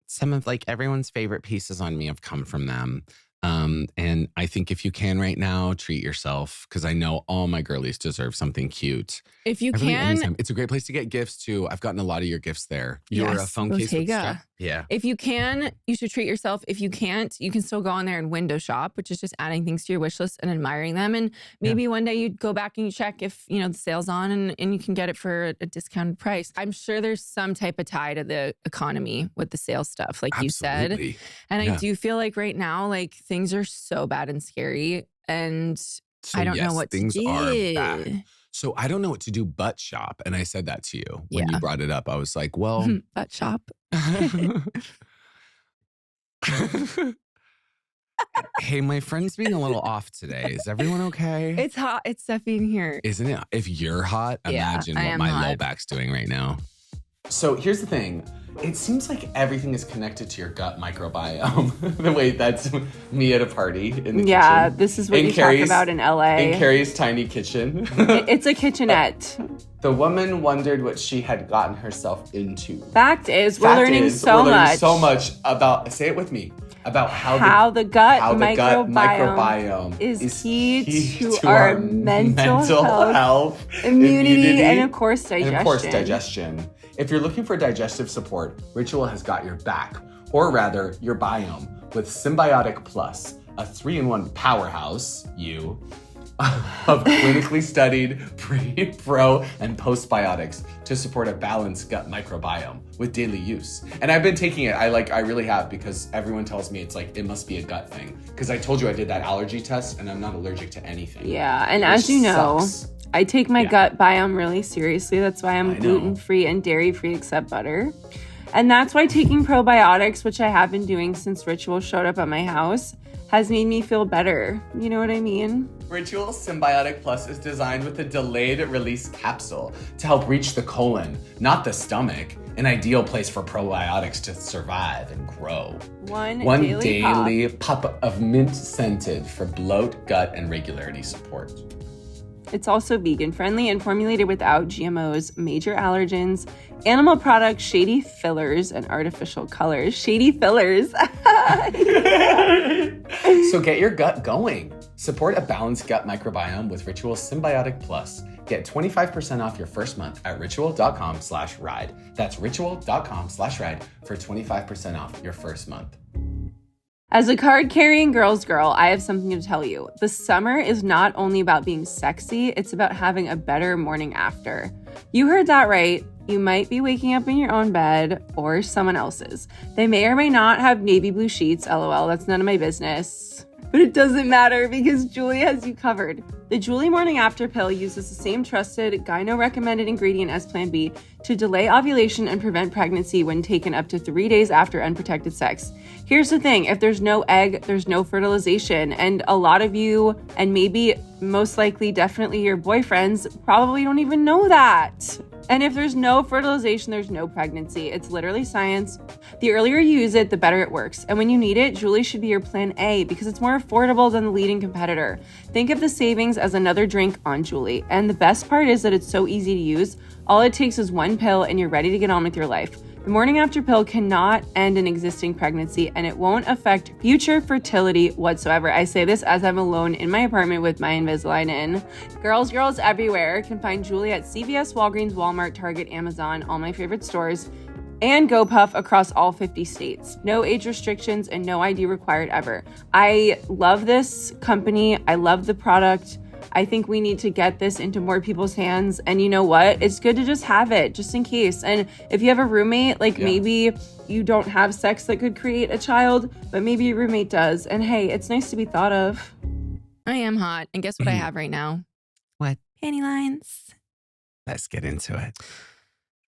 Speaker 1: some of like everyone's favorite pieces on me have come from them. And I think if you can right now, treat yourself, because I know all my girlies deserve something cute.
Speaker 2: If you can.
Speaker 1: It's a great place to get gifts too. I've gotten a lot of your gifts there. Your phone case with strap. Yeah.
Speaker 2: If you can, you should treat yourself. If you can't, you can still go on there and window shop, which is just adding things to your wish list and admiring them. And maybe one day you go back and you check if, the sale's on and you can get it for a discounted price. I'm sure there's some type of tie to the economy with the sales stuff, like you said. And I do feel like right now, like things are so bad and scary. And I don't know what to do.
Speaker 1: Things are bad. So I don't know what to do but shop. And I said that to you when you brought it up. I was like, well.
Speaker 2: But shop.
Speaker 1: Hey, my friend's being a little off today. Is everyone okay?
Speaker 2: It's hot. It's stuffy in here.
Speaker 1: Isn't it? If you're hot, imagine what my low back's doing right now. So here's the thing. It seems like everything is connected to your gut microbiome. The way that's me at a party in the kitchen.
Speaker 2: Yeah, this is what you talk about in LA.
Speaker 1: In Carrie's tiny kitchen.
Speaker 2: It's a kitchenette.
Speaker 1: The woman wondered what she had gotten herself into.
Speaker 2: Fact is, we're learning so
Speaker 1: much about, say it with me, about how the gut microbiome
Speaker 2: is key to our mental health, immunity, and of course digestion.
Speaker 1: If you're looking for digestive support, Ritual has got your back, or rather, your biome, with Symbiotic Plus, a 3-in-1 powerhouse, of clinically studied pre, pro, and postbiotics to support a balanced gut microbiome with daily use. And I've been taking it, I really have, because everyone tells me it's like, it must be a gut thing. Because I told you I did that allergy test and I'm not allergic to anything.
Speaker 2: Yeah, and as you know, I take my gut biome really seriously. That's why I'm gluten-free and dairy-free except butter. And that's why taking probiotics, which I have been doing since Ritual showed up at my house, has made me feel better. You know what I mean?
Speaker 1: Ritual Symbiotic Plus is designed with a delayed release capsule to help reach the colon, not the stomach, an ideal place for probiotics to survive and grow.
Speaker 2: One
Speaker 1: daily pup of mint scented for bloat, gut, and regularity support.
Speaker 2: It's also vegan friendly and formulated without GMOs, major allergens, animal products, shady fillers, and artificial colors. Shady fillers.
Speaker 1: So get your gut going. Support a balanced gut microbiome with Ritual Symbiotic Plus. Get 25% off your first month at ritual.com/ride. That's ritual.com/ride for 25% off your first month.
Speaker 3: As a card-carrying girl's girl, I have something to tell you. The summer is not only about being sexy, it's about having a better morning after. You heard that right. You might be waking up in your own bed or someone else's. They may or may not have navy blue sheets, LOL, that's none of my business. But it doesn't matter because Julie has you covered. The Julie Morning After pill uses the same trusted, gyno-recommended ingredient as Plan B to delay ovulation and prevent pregnancy when taken up to 3 days after unprotected sex. Here's the thing, if there's no egg, there's no fertilization. And a lot of you, and maybe most likely definitely your boyfriends, probably don't even know that. And if there's no fertilization, there's no pregnancy. It's literally science. The earlier you use it, the better it works. And when you need it, Julie should be your plan A because it's more affordable than the leading competitor. Think of the savings as another drink on Julie. And the best part is that it's so easy to use. All it takes is one pill and you're ready to get on with your life. The Morning After pill cannot end an existing pregnancy and it won't affect future fertility whatsoever. I say this as I'm alone in my apartment with my Invisalign in. Girls everywhere can find Julie at CVS, Walgreens, Walmart, Target, Amazon, all my favorite stores, and GoPuff across all 50 states. No age restrictions and no ID required ever. I love this company. I love the product. I think we need to get this into more people's hands. And you know what? It's good to just have it just in case. And if you have a roommate, maybe you don't have sex that could create a child, but maybe your roommate does. And hey, it's nice to be thought of.
Speaker 2: I am hot. And guess what I have right now?
Speaker 1: What?
Speaker 2: Panty lines.
Speaker 1: Let's get into it.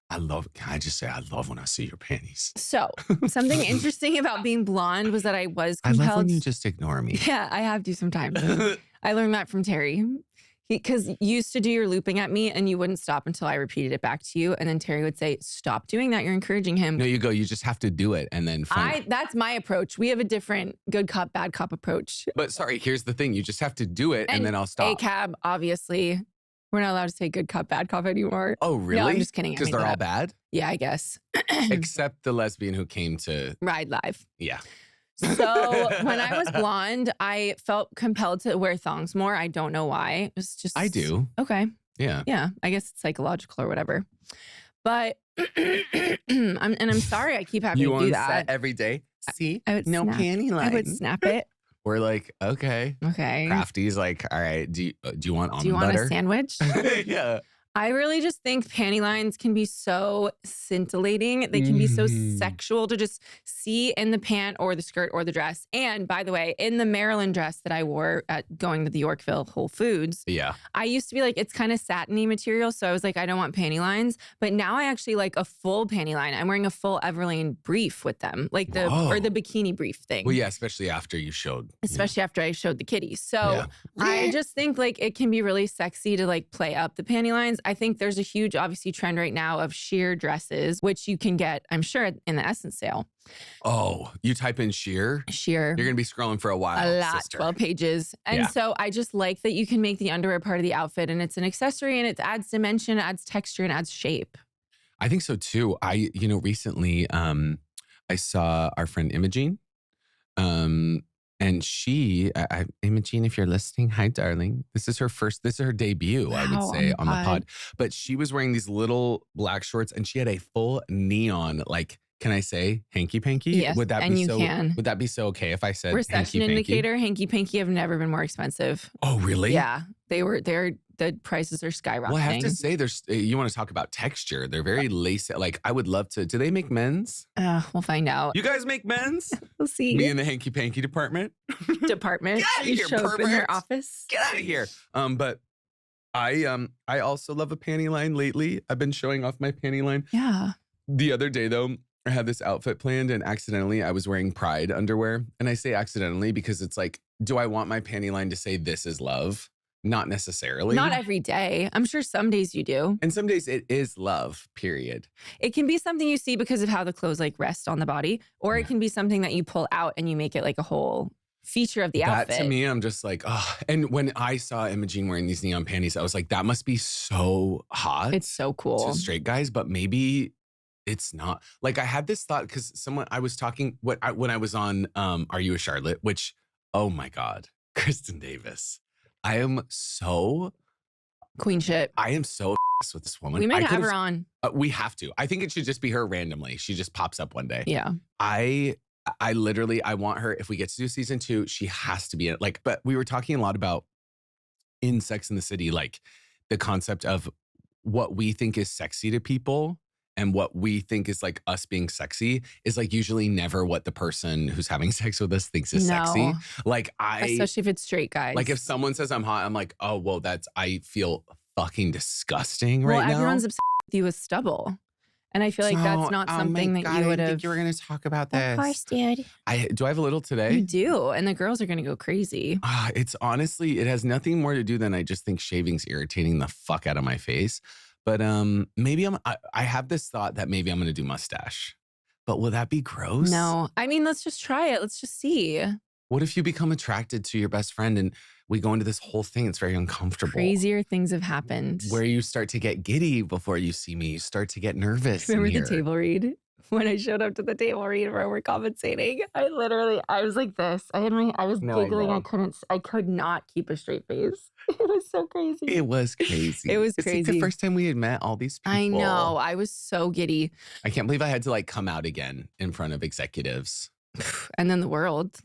Speaker 1: Can I just say, I love when I see your panties.
Speaker 2: So something interesting about being blonde was that I was
Speaker 1: I
Speaker 2: compelled.
Speaker 1: love when you just ignore me.
Speaker 2: Yeah, I have to sometimes. I learned that from Terry. Because you used to do your looping at me and you wouldn't stop until I repeated it back to you. And then Terry would say, stop doing that. You're encouraging him.
Speaker 1: No, you just have to do it and then
Speaker 2: that's my approach. We have a different good cop, bad cop approach.
Speaker 1: But sorry, here's the thing. You just have to do it and then I'll stop.
Speaker 2: ACAB, obviously. We're not allowed to say good cop, bad cop anymore.
Speaker 1: Oh, really?
Speaker 2: No, I'm just kidding.
Speaker 1: Because they're all bad?
Speaker 2: Yeah, I guess.
Speaker 1: Except the lesbian who came to
Speaker 2: Ride Live.
Speaker 1: Yeah.
Speaker 2: So when I was blonde, I felt compelled to wear thongs more. I don't know why. It was just.
Speaker 1: I do.
Speaker 2: Okay.
Speaker 1: Yeah.
Speaker 2: Yeah. I guess it's psychological or whatever. But I'm sorry I keep having to do that.
Speaker 1: Set every day. See?
Speaker 2: I would
Speaker 1: no
Speaker 2: snap.
Speaker 1: panty line.
Speaker 2: I would snap it.
Speaker 1: We're like, okay.
Speaker 2: Okay.
Speaker 1: Crafty's like, all right, do you want almond butter?
Speaker 2: Do you want a sandwich?
Speaker 1: Yeah.
Speaker 2: I really just think panty lines can be so scintillating. They can be so sexual to just see in the pant or the skirt or the dress. And by the way, in the Maryland dress that I wore at going to the Yorkville Whole Foods, I used to be like, it's kind of satiny material. So I was like, I don't want panty lines. But now I actually like a full panty line. I'm wearing a full Everlane brief with them, like the bikini brief thing.
Speaker 1: Well, yeah, especially after you showed.
Speaker 2: Especially after I showed the kitties. So I just think like it can be really sexy to like play up the panty lines. I think there's a huge, obviously, trend right now of sheer dresses, which you can get, I'm sure, in the Ssence sale.
Speaker 1: Oh, you type in sheer?
Speaker 2: Sheer.
Speaker 1: You're going to be scrolling for a while,
Speaker 2: A lot,
Speaker 1: sister.
Speaker 2: 12 pages. And so I just like that you can make the underwear part of the outfit and it's an accessory and it adds dimension, adds texture, and adds shape.
Speaker 1: I think so too. Recently, I saw our friend Imogene. And she, Imogene, if you're listening, hi, darling. This is her debut, I would say, on the pod. But she was wearing these little black shorts and she had a full neon, like, can I say hanky-panky?
Speaker 2: Yes,
Speaker 1: would that
Speaker 2: and
Speaker 1: be
Speaker 2: you
Speaker 1: so,
Speaker 2: can.
Speaker 1: Would that be so okay if I said
Speaker 2: Recession
Speaker 1: hanky-panky?
Speaker 2: indicator, hanky-panky have never been more expensive.
Speaker 1: Oh, really?
Speaker 2: Yeah, the prices are skyrocketing.
Speaker 1: Well, I have to say, you want to talk about texture. They're very lacy. Like, I would love to. Do they make men's?
Speaker 2: We'll find out.
Speaker 1: You guys make men's?
Speaker 2: We'll see.
Speaker 1: Me in the hanky-panky department?
Speaker 2: Department.
Speaker 1: Get out of
Speaker 2: you
Speaker 1: here,
Speaker 2: show up in their
Speaker 1: perverts.
Speaker 2: office.
Speaker 1: Get out of here. But I also love a panty line lately. I've been showing off my panty line.
Speaker 2: Yeah.
Speaker 1: The other day, though, I had this outfit planned and accidentally I was wearing Pride underwear. And I say accidentally because it's like, do I want my panty line to say this is love? Not necessarily.
Speaker 2: Not every day. I'm sure some days you do.
Speaker 1: And some days it is love, period.
Speaker 2: It can be something you see because of how the clothes like rest on the body, or it can be something that you pull out and you make it like a whole feature of the outfit.
Speaker 1: That to me, I'm just like, oh. And when I saw Imogene wearing these neon panties, I was like, that must be so hot.
Speaker 2: It's so cool.
Speaker 1: To straight guys, but maybe It's not. Like, I had this thought because I was talking when I was on Are You a Charlotte? Which, oh my God, Kristen Davis. I am so
Speaker 2: Queen shit.
Speaker 1: I am so with this woman.
Speaker 2: We might have her on.
Speaker 1: We have to. I think it should just be her randomly. She just pops up one day.
Speaker 2: Yeah.
Speaker 1: I literally, I want her, if we get to do season 2, she has to be in it. Like, but we were talking a lot about in Sex and the City, like the concept of what we think is sexy to people and what we think is like us being sexy is like usually never what the person who's having sex with us thinks is sexy. Like
Speaker 2: especially if it's straight guys.
Speaker 1: Like if someone says I'm hot, I'm like, oh, well, I feel fucking disgusing right now.
Speaker 2: Everyone's obsessed with you with stubble. And I feel like that's not something that you would have.
Speaker 1: I think you were going to talk about this.
Speaker 2: Of course, dude.
Speaker 1: Do I have a little today?
Speaker 2: You do. And the girls are going to go crazy.
Speaker 1: It's honestly, it has nothing more to do than I just think shaving's irritating the fuck out of my face. But maybe I have this thought that maybe I'm going to do mustache. But will that be gross?
Speaker 2: No. I mean, let's just try it. Let's just see.
Speaker 1: What if you become attracted to your best friend and we go into this whole thing? It's very uncomfortable.
Speaker 2: Crazier things have happened.
Speaker 1: Where you start to get giddy before you see me. You start to get nervous.
Speaker 2: Remember the table read? When I showed up to the table read where we're compensating, I was like this. I was giggling. I could not keep a straight face. It was so crazy.
Speaker 1: It was crazy.
Speaker 2: It was
Speaker 1: it's
Speaker 2: crazy.
Speaker 1: Like the first time we had met all these people.
Speaker 2: I know. I was so giddy.
Speaker 1: I can't believe I had to like come out again in front of executives.
Speaker 2: And then the world.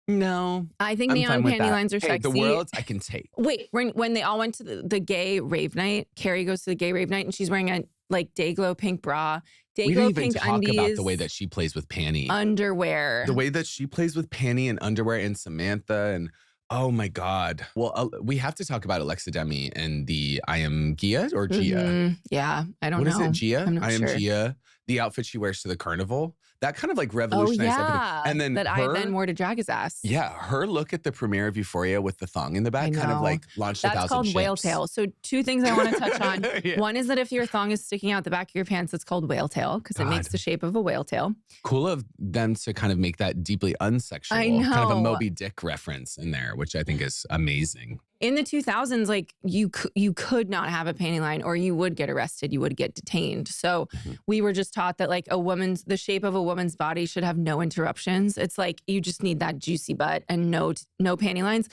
Speaker 1: No.
Speaker 2: I think neon panty lines are sexy.
Speaker 1: The worlds I can take.
Speaker 2: Wait, when they all went to the gay rave night, Carrie goes to the gay rave night and she's wearing a like day glow pink bra,
Speaker 1: we didn't even talk about the way that she plays with Panty.
Speaker 2: Underwear.
Speaker 1: The way that she plays with Panty and underwear and Samantha and oh my God. Well, we have to talk about Alexa Demi and the I Am Gia or Gia?
Speaker 2: Mm-hmm. Yeah, I don't know.
Speaker 1: What is it, Gia?
Speaker 2: I'm not
Speaker 1: sure.
Speaker 2: I Am
Speaker 1: Gia. The outfit she wears to the carnival. That kind of like revolutionized everything. And then
Speaker 2: I then wore to drag his ass.
Speaker 1: Yeah, her look at the premiere of Euphoria with the thong in the back kind of like launched 1,000 ships.
Speaker 2: That's called whale tail. So 2 things I want to touch on.
Speaker 1: Yeah.
Speaker 2: One is that if your thong is sticking out the back of your pants, it's called whale tail because it makes the shape of a whale tail.
Speaker 1: Cool of them to kind of make that deeply unsexual.
Speaker 2: I know.
Speaker 1: Kind of a Moby Dick reference in there, which I think is amazing.
Speaker 2: In the 2000s, like you could not have a panty line or you would get arrested, you would get detained. So we were just taught that like the shape of a woman's body should have no interruptions. It's like you just need that juicy butt and no panty lines,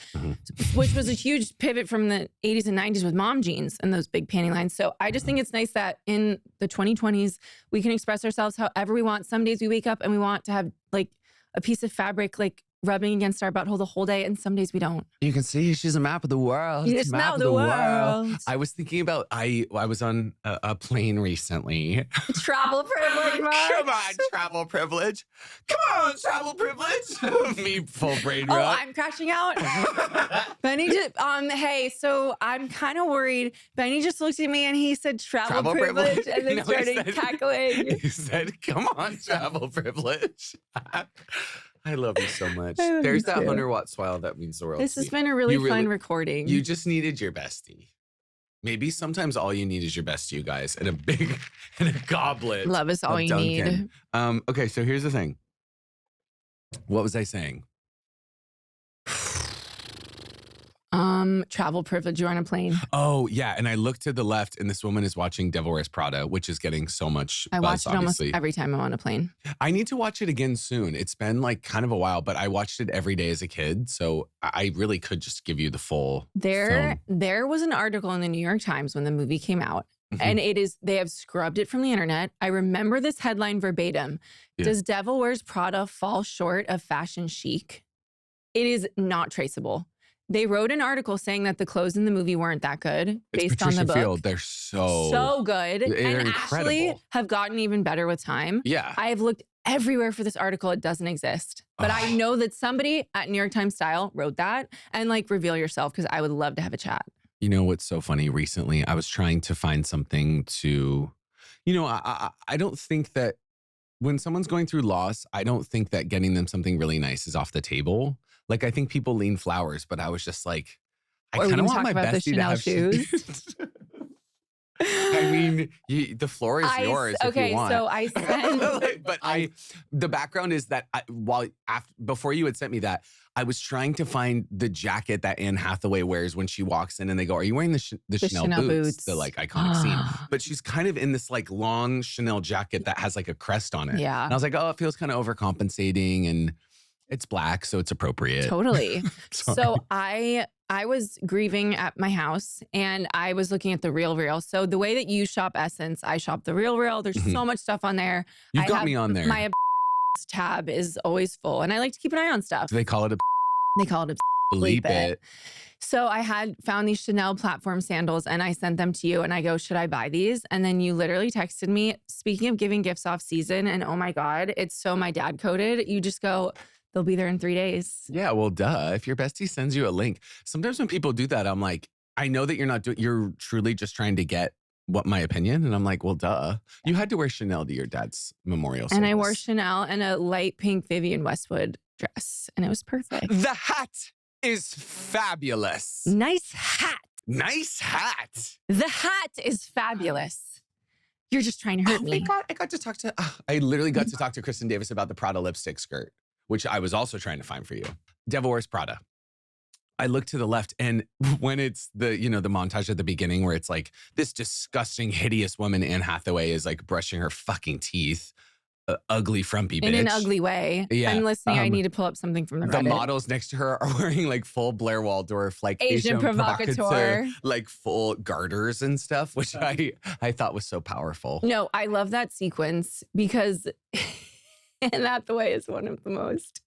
Speaker 2: which was a huge pivot from the 80s and 90s with mom jeans and those big panty lines. So I just think it's nice that in the 2020s, we can express ourselves however we want. Some days we wake up and we want to have like a piece of fabric like rubbing against our butthole the whole day, and some days we don't.
Speaker 1: You can see she's a map of the world.
Speaker 2: It's map of the world.
Speaker 1: I was thinking about, I was on a plane recently.
Speaker 2: Travel privilege, Mark.
Speaker 1: Come on, travel privilege. Come on, travel privilege. Me full brain rot.
Speaker 2: Oh, I'm crashing out. Benny just, hey, so I'm kind of worried. Benny just looked at me and he said travel privilege and then started cackling.
Speaker 1: He said, come on, travel privilege. I love you so much. There's that 100-watt swile that means the world.
Speaker 2: This has been a really fun recording.
Speaker 1: You just needed your bestie. Maybe sometimes all you need is your bestie, you guys, and a goblet.
Speaker 2: Love is all you need.
Speaker 1: Okay, so here's the thing. What was I saying?
Speaker 2: Travel privilege. You're on a plane.
Speaker 1: Oh yeah, and I looked to the left, and this woman is watching Devil Wears Prada, which is getting so much buzz,
Speaker 2: I watch it
Speaker 1: obviously.
Speaker 2: almost every time I'm on a plane.
Speaker 1: I need to watch it again soon. It's been like kind of a while, but I watched it every day as a kid, so I really could just give you the full.
Speaker 2: There was an article in the New York Times when the movie came out, and they have scrubbed it from the internet. I remember this headline verbatim. Yeah. Does Devil Wears Prada fall short of fashion chic? It is not traceable. They wrote an article saying that the clothes in the movie weren't that good based on the book.
Speaker 1: Field. They're so
Speaker 2: good.
Speaker 1: They're
Speaker 2: and
Speaker 1: incredible.
Speaker 2: Actually have gotten even better with time.
Speaker 1: Yeah.
Speaker 2: I have looked everywhere for this article. It doesn't exist. But I know that somebody at New York Times Style wrote that, and like reveal yourself because I would love to have a chat.
Speaker 1: You know what's so funny? Recently, I was trying to find something to, I don't think that when someone's going through loss, I don't think that getting them something really nice is off the table. Like, I think people lean flowers, but I was just like, I kind of want my bestie to have
Speaker 2: shoes.
Speaker 1: I mean, the floor is yours if you want.
Speaker 2: So I sent.
Speaker 1: But the background is that before you had sent me that, I was trying to find the jacket that Anne Hathaway wears when she walks in and they go, are you wearing the Chanel boots? The like iconic scene. But she's kind of in this like long Chanel jacket that has like a crest on it.
Speaker 2: Yeah.
Speaker 1: And I was like, oh, it feels kind of overcompensating and it's black, so it's appropriate.
Speaker 2: Totally. So I was grieving at my house and I was looking at the Real. So the way that you shop Ssence, I shop the Real. There's so much stuff on there.
Speaker 1: You've got me on there.
Speaker 2: My tab is always full and I like to keep an eye on stuff.
Speaker 1: Do they call it a
Speaker 2: They call it a
Speaker 1: bleep it.
Speaker 2: So I had found these Chanel platform sandals and I sent them to you and I go, should I buy these? And then you literally texted me, speaking of giving gifts off season, and oh my God, it's so my dad coded. You just go, they'll be there in 3 days.
Speaker 1: Yeah, well, duh. If your bestie sends you a link, sometimes when people do that, I'm like, I know that you're truly just trying to get my opinion. And I'm like, well, duh. You had to wear Chanel to your dad's memorial service.
Speaker 2: And I wore Chanel and a light pink Vivienne Westwood dress and it was perfect.
Speaker 1: The hat is fabulous.
Speaker 2: Nice hat.
Speaker 1: Nice hat.
Speaker 2: The hat is fabulous. You're just trying to hurt me.
Speaker 1: I got to talk to, I literally got to talk to Kristen Davis about the Prada lipstick skirt, which I was also trying to find for you. Devil Wears Prada. I look to the left and when it's the montage at the beginning where it's like this disgusting, hideous woman, Anne Hathaway, is like brushing her fucking teeth. Ugly, frumpy bitch.
Speaker 2: In an ugly way.
Speaker 1: Yeah.
Speaker 2: I'm listening. I need to pull up something from the Reddit.
Speaker 1: The models next to her are wearing like full Blair Waldorf, like
Speaker 2: Asian provocateur,
Speaker 1: like full garters and stuff, which I thought was so powerful.
Speaker 2: No, I love that sequence because Anne Hathaway is one of the most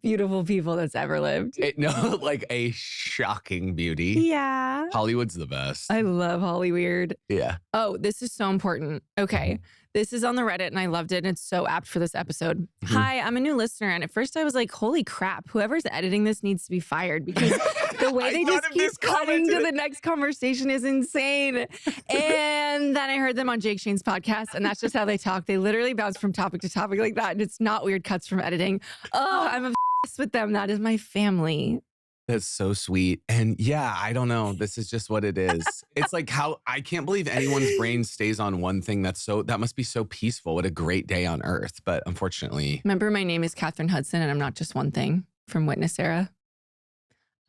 Speaker 2: beautiful people that's ever lived.
Speaker 1: Like a shocking beauty.
Speaker 2: Yeah.
Speaker 1: Hollywood's the best.
Speaker 2: I love Hollyweird.
Speaker 1: Yeah.
Speaker 2: Oh, this is so important. Okay. This is on the Reddit and I loved it. And it's so apt for this episode. Hi, I'm a new listener. And at first I was like, holy crap, whoever's editing this needs to be fired because the way they just keep cutting to the next conversation is insane. And then I heard them on Jake Shane's podcast and that's just how they talk. They literally bounce from topic to topic like that. And it's not weird cuts from editing. Oh, I'm obsessed with them. That is my family.
Speaker 1: That's so sweet. And yeah, I don't know. This is just what it is. It's like how I can't believe anyone's brain stays on one thing that must be so peaceful. What a great day on earth. But unfortunately.
Speaker 2: Remember, my name is Catherine Hudson and I'm not just one thing from Witness era.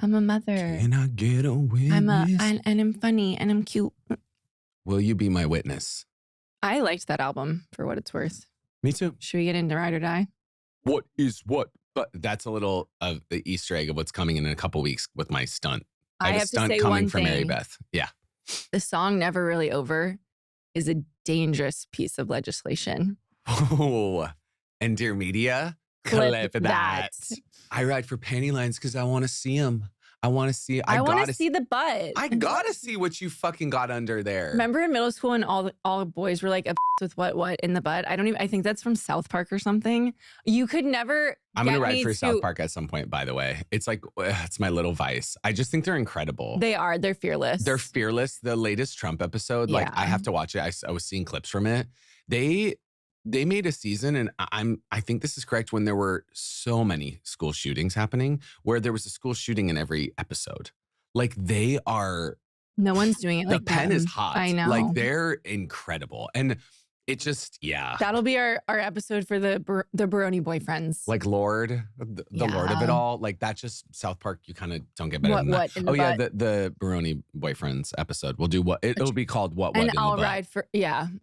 Speaker 2: I'm a mother.
Speaker 1: Can I get a witness?
Speaker 2: And I'm funny and I'm cute.
Speaker 1: Will you be my witness?
Speaker 2: I liked that album for what it's worth.
Speaker 1: Me too.
Speaker 2: Should we get into Ride or Die?
Speaker 1: What is what? But that's a little of the Easter egg of what's coming in a couple weeks with my stunt. I have a stunt coming for Mary Beth. Yeah.
Speaker 2: The song Never Really Over is a dangerous piece of legislation.
Speaker 1: Oh, and Dear Media, clip that. I ride for panty lines because I want to see them. I want to see.
Speaker 2: I want to see the butt.
Speaker 1: I gotta see what you fucking got under there.
Speaker 2: Remember in middle school when all boys were like obsessed with what in the butt? I think that's from South Park or something. You could never.
Speaker 1: I'm gonna ride for South Park at some point. By the way, it's like it's my little vice. I just think they're incredible.
Speaker 2: They are. They're fearless.
Speaker 1: They're fearless. The latest Trump episode, like I have to watch it. I was seeing clips from it. They made a season, and I think this is correct, when there were so many school shootings happening, where there was a school shooting in every episode. Like they are.
Speaker 2: No one's doing it like that.
Speaker 1: The pen is hot.
Speaker 2: I know.
Speaker 1: Like they're incredible. And it just, yeah.
Speaker 2: That'll be our episode for the Barone boyfriends.
Speaker 1: Like Lord, the Lord of it all. Like that just, South Park, you kind of don't get better than that. Oh yeah, the Barone boyfriends episode. We'll do it'll be called What
Speaker 2: and
Speaker 1: in
Speaker 2: I'll
Speaker 1: the
Speaker 2: ride for,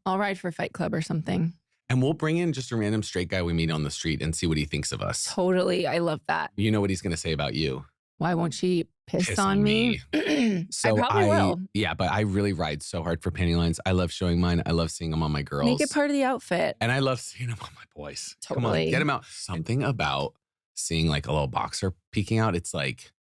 Speaker 2: I'll ride for Fight Club or something.
Speaker 1: And we'll bring in just a random straight guy we meet on the street and see what he thinks of us.
Speaker 2: Totally. I love that.
Speaker 1: You know what he's going to say about you.
Speaker 2: Why won't she piss on me?
Speaker 1: So
Speaker 2: I probably will.
Speaker 1: Yeah, but I really ride so hard for panty lines. I love showing mine. I love seeing them on my girls.
Speaker 2: Make it part of the outfit.
Speaker 1: And I love seeing them on my boys.
Speaker 2: Totally.
Speaker 1: Come on, get them out. Something about seeing like a little boxer peeking out. It's like,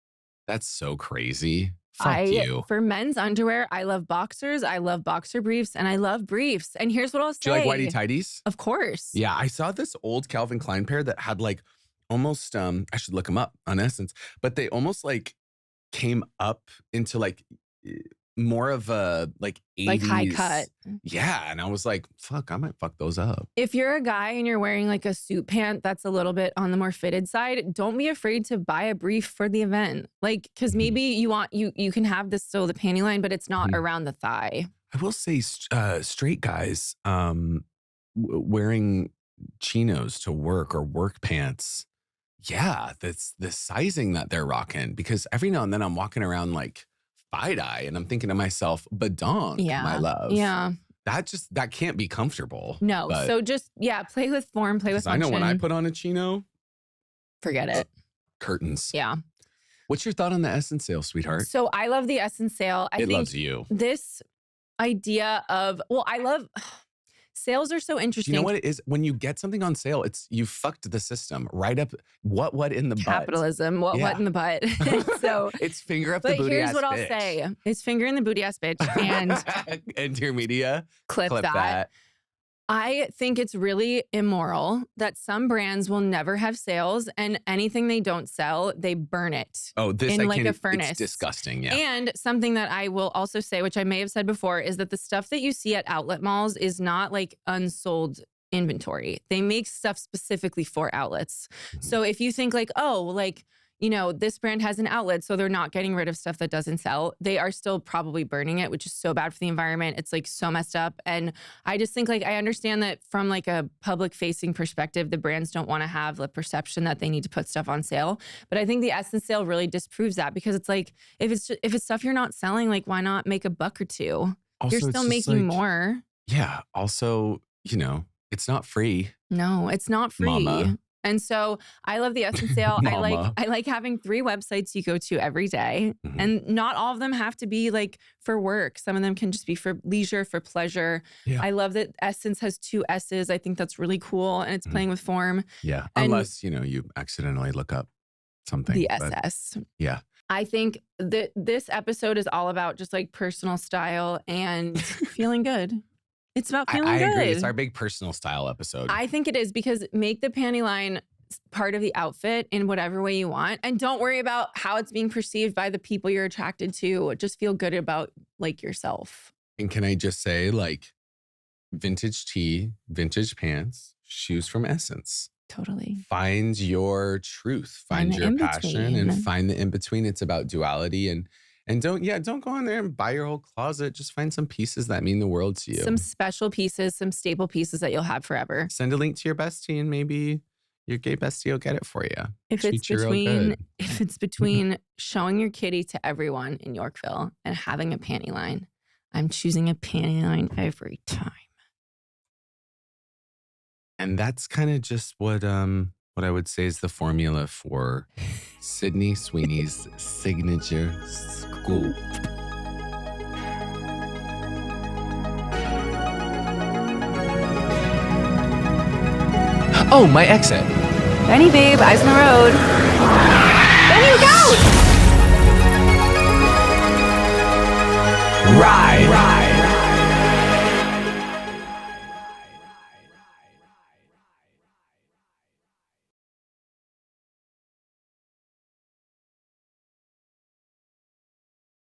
Speaker 1: that's so crazy. Fuck you.
Speaker 2: For men's underwear, I love boxers, I love boxer briefs, and I love briefs. And here's what I'll say.
Speaker 1: Do you like whitey tighties?
Speaker 2: Of course.
Speaker 1: Yeah, I saw this old Calvin Klein pair that had like almost, I should look them up on Ssence, but they almost like came up into like more of a like 80s.
Speaker 2: Like high cut.
Speaker 1: Yeah, and I was like, fuck, I might fuck those up.
Speaker 2: If you're a guy and you're wearing like a suit pant that's a little bit on the more fitted side, don't be afraid to buy a brief for the event. Like, because maybe you can have this still the panty line, but it's not around the thigh.
Speaker 1: I will say straight guys wearing chinos to work or work pants. Yeah, that's the sizing that they're rocking. Because every now and then I'm walking around like thigh-dye and I'm thinking to myself, badonk, my love.
Speaker 2: Yeah.
Speaker 1: That can't be comfortable.
Speaker 2: No. So just, play with form, play with function.
Speaker 1: I know when I put on a chino,
Speaker 2: forget it.
Speaker 1: Curtains.
Speaker 2: Yeah.
Speaker 1: What's your thought on the Essence sale, sweetheart?
Speaker 2: So I love the Essence sale. I think
Speaker 1: loves you.
Speaker 2: This idea of, I love... Sales are so interesting.
Speaker 1: You know what it is? When you get something on sale, it's you fucked the system right up. What in the butt?
Speaker 2: Capitalism. What in the butt? So
Speaker 1: it's finger up the booty ass bitch.
Speaker 2: But here's what I'll say. It's finger in the booty ass bitch. And
Speaker 1: intermedia.
Speaker 2: Clip that. I think it's really immoral that some brands will never have sales and anything they don't sell, they burn it.
Speaker 1: Oh, this
Speaker 2: in like a furnace.
Speaker 1: It's disgusting. Yeah.
Speaker 2: And something that I will also say, which I may have said before, is that the stuff that you see at outlet malls is not like unsold inventory. They make stuff specifically for outlets. So if you think like, this brand has an outlet, so they're not getting rid of stuff that doesn't sell. They are still probably burning it, which is so bad for the environment. It's like so messed up. And I just think I understand that from like a public facing perspective, the brands don't want to have the perception that they need to put stuff on sale. But I think the Essence sale really disproves that because it's like, if it's stuff you're not selling, like why not make $1 or $2?
Speaker 1: Also,
Speaker 2: you're still making more.
Speaker 1: Yeah. Also, it's not free.
Speaker 2: No, it's not free.
Speaker 1: Mama.
Speaker 2: And so I love the Essence sale. I like having 3 websites you go to every day. Mm-hmm. And not all of them have to be like for work. Some of them can just be for leisure, for pleasure. Yeah. I love that Essence has 2 S's. I think that's really cool. And it's playing with form.
Speaker 1: Yeah. And unless, you accidentally look up something.
Speaker 2: The SS.
Speaker 1: Yeah.
Speaker 2: I think that this episode is all about just like personal style and feeling good. It's about feeling good.
Speaker 1: I agree. It's our big personal style episode.
Speaker 2: I think it is because make the panty line part of the outfit in whatever way you want. And don't worry about how it's being perceived by the people you're attracted to. Just feel good about like yourself.
Speaker 1: And can I just say like vintage tee, vintage pants, shoes from Essence.
Speaker 2: Totally.
Speaker 1: Find your truth. Find your passion and find the in-between. It's about duality and don't go in there and buy your whole closet. Just find some pieces that mean the world to you.
Speaker 2: Some special pieces, some staple pieces that you'll have forever.
Speaker 1: Send a link to your bestie and maybe your gay bestie will get it for you.
Speaker 2: If it's between showing your kitty to everyone in Yorkville and having a panty line, I'm choosing a panty line every time.
Speaker 1: And that's kind of just what I would say is the formula for Sydney Sweeney's signature scoop. Oh, my exit.
Speaker 3: Benny, babe, eyes on the road. Benny, look out!
Speaker 1: Ride.